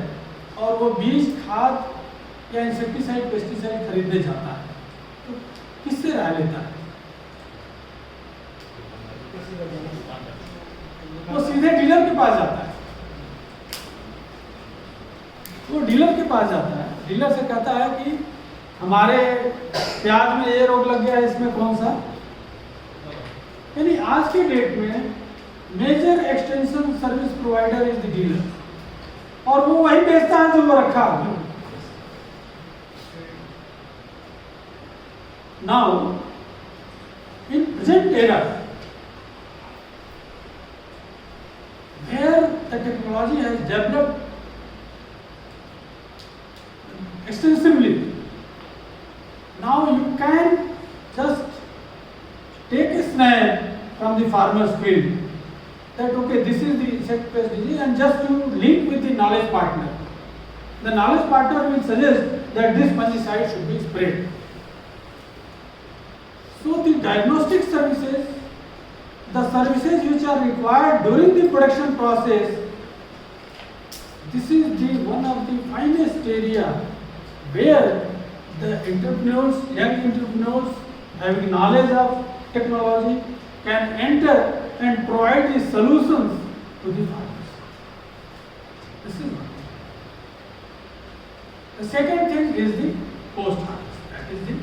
और वो बीज, खाद या इंसेक्टिसाइड, पेस्टिसाइड खरीदने जाता है तो किससे राय लेता है? वो सीधे डीलर के पास जाता है। वो डीलर के पास जाता है, डीलर से कहता है कि हमारे प्याज में ये रोग लग गया है, इसमें कौन सा। यानी आज के डेट में major extension service provider is the dealer, और वो वही बेचता है जो वो रखा है। Now in present era where the technology has developed extensively, now you can just take a snap from the farmer's field that okay, this is the insect pest disease, and just you link with the knowledge partner. The knowledge partner will suggest that this fungicide should be sprayed. So the diagnostic services, the services which are required during the production process, this is the one of the finest area where the entrepreneurs, young entrepreneurs having knowledge of technology can enter and provide the solutions to the farmers. This is one. The second thing is the post harvest, that is the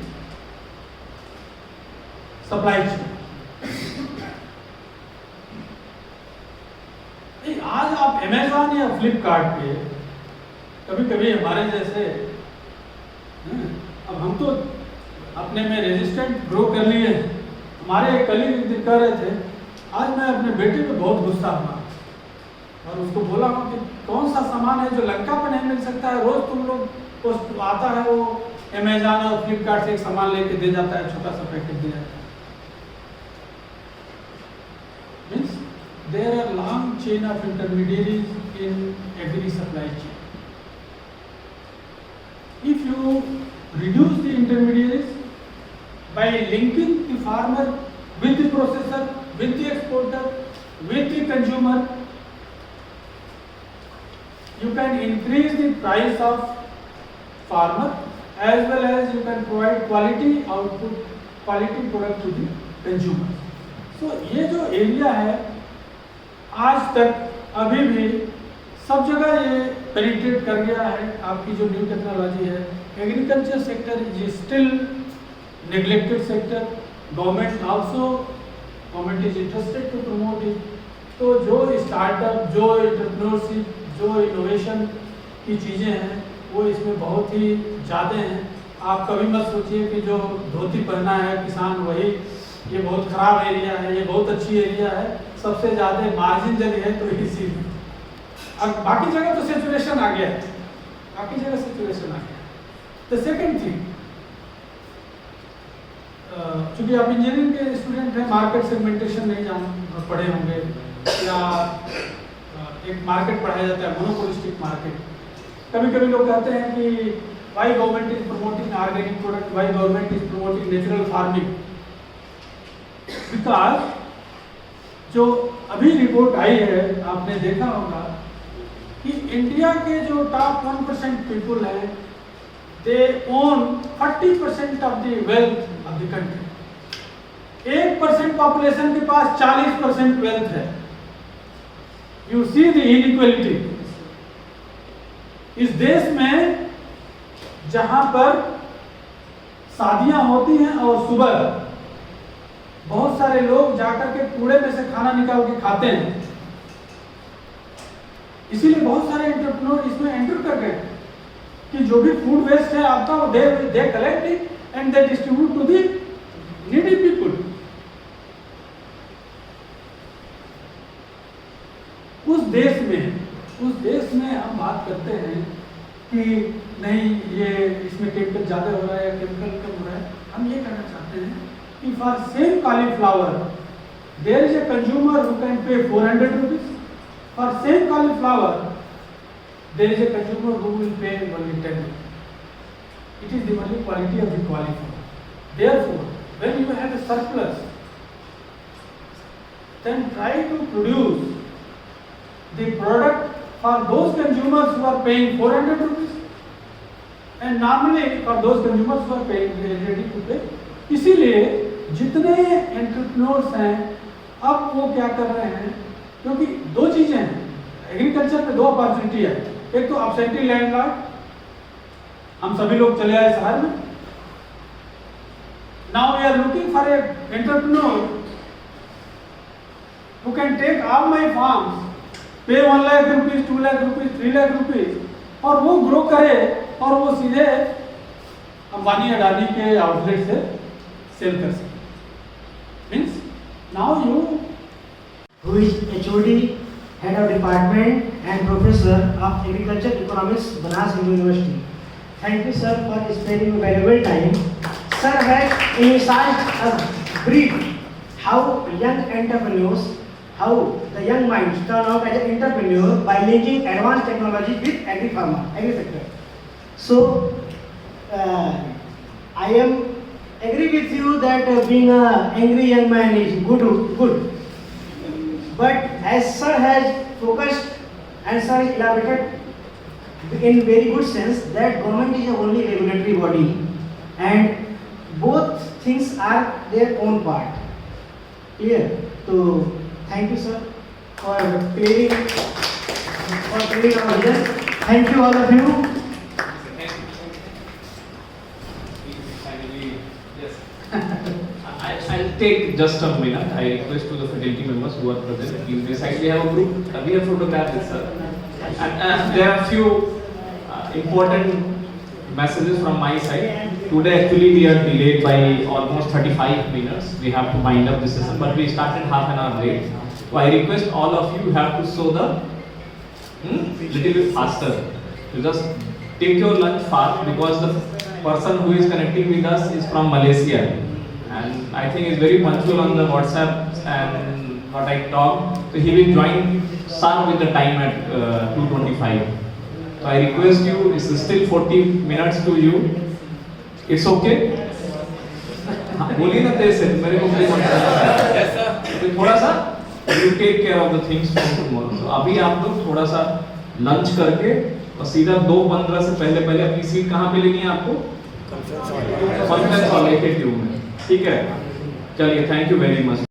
supply chain. आज आप Amazon या फ्लिपकार्ट पे कभी कभी हमारे जैसे, अब हम तो अपने में रेजिस्टेंट ग्रो कर लिए। हमारे एक कलीग एक दिन कह रहे थे, आज मैं अपने बेटे पे बहुत गुस्सा हुआ और उसको बोला हूँ कि कौन सा सामान है जो लंका पर नहीं मिल सकता है। रोज तुम लोग पोस्ट आता है, वो अमेज़न और फ्लिपकार्ट से एक सामान लेके दे जाता है, छोटा सा पैकेट दे जाता है। Means there are long chain of intermediaries in every supply chain. If you reduce the intermediaries by linking the farmer with the processor, with the exporter, with the consumer, you can increase the price of farmer as well as you can provide quality output, quality product to the consumer. So ये जो area है, आज तक अभी भी सब जगह ये पेनिट्रेट कर गया है। आपकी जो न्यू टेक्नोलॉजी है, agriculture sector is still neglected sector. Government is interested to promote it. तो जो स्टार्टअप, जो एंटरप्रेन्योरशिप, जो इनोवेशन की चीज़ें हैं वो इसमें बहुत ही ज़्यादा हैं। आप कभी मत सोचिए कि जो धोती पहना है किसान वही, ये बहुत ख़राब एरिया है, ये बहुत अच्छी एरिया है। सबसे ज़्यादा मार्जिन जगह है तो इसी में। अब बाकी जगह तो सेचुरेशन आ गया है, बाकी जगह सेचुरेशन आ गया। द सेकेंड थिंग, चूँकि आप इंजीनियरिंग के स्टूडेंट हैं, मार्केट सेगमेंटेशन नहीं पढ़े होंगे, या एक मार्केट पढ़ाया जाता है मोनोपोलिस्टिक मार्केट। कभी कभी लोग कहते हैं कि why government is promoting organic product, why government is promoting natural farming. Because जो अभी रिपोर्ट आई है, आपने देखा होगा कि इंडिया के जो टॉप 1% पीपल हैं, they own 40% of the wealth of the country. 1% population के पास 40% वेल्थ है। You see the inequality. इस देश में जहां पर शादियां होती हैं और सुबह बहुत सारे लोग जाकर के कूड़े में से खाना निकाल के खाते हैं, इसीलिए बहुत सारे एंटरप्रेन्योर इसमें एंटर कर गए कि जो भी फूड वेस्ट है आपका, वो they collect it and they distribute to the needy people. उस देश में हम बात करते हैं कि नहीं ये इसमें केमिकल ज़्यादा हो रहा है या केमिकल कम हो रहा है। हम ये कहना चाहते हैं कि for same cauliflower there is a consumer who can pay 400 rupees. For same cauliflower there is a consumer who will pay only 10 rupees. It is the only quality of the cauliflower. Therefore, when you have a surplus, then try to produce the product for those consumers who are paying 400 rupees, and normally for those consumers who are paying ready to pay. इसीलिए जितने entrepreneurs हैं अब वो क्या कर रहे हैं, क्योंकि दो चीजें हैं एग्रीकल्चर में, दो अपॉर्चुनिटी है। एक तो एब्सेंटी लैंडलॉर्ड, हम सभी लोग चले आए शहर में। Now we are looking for a entrepreneur who can take all my farms, pay 1 lakh rupees, 2 lakh rupees, 3 lakh rupees, और वो ग्रो करे और वो सीधे अंबानी अडानी के आउटलेट से सेल कर सके। Means now you who is HOD, Head of Department and Professor of Agriculture Economics, Banas Hindu University. Thank you, sir, for sparing your valuable time. Sir has initialized a brief how young entrepreneurs, how the young minds turn out as an entrepreneur by linking advanced technology with agri sector. So, I am agree with you that being a angry young man is good. But as sir has focused and sir has elaborated in very good sense that government is the only regulatory body and both things are their own part. Clear? So thank you, sir, for clearing our vision. Thank you all of you. I'll take just a minute. I request to the faculty members who are present. In this side we have a group. We have photographed this, sir. And there are few important messages from my side. Today actually we are delayed by almost 35 minutes. We have to wind up this session, but we started half an hour late. So I request all of you have to show the little bit faster. You just take your lunch fast because the person who is connecting with us is from Malaysia. And I think he's very punctual on the WhatsApp and what I talk. So he will join sharp with the time at 2:25. So I request you, it's still 40 minutes to you. It's okay? बोलिए ना तेज से, मेरे को तो थोड़ा सा you take care of the things from tomorrow. So अभी आप लोग थोड़ा सा लंच करके और सीधा 2:15 से पहले अपनी सीट कहाँ पे लेनी है आपको? कॉन्फ्रेंस हॉल के ट्यूब में। ठीक है, चलिए, थैंक यू वेरी मच।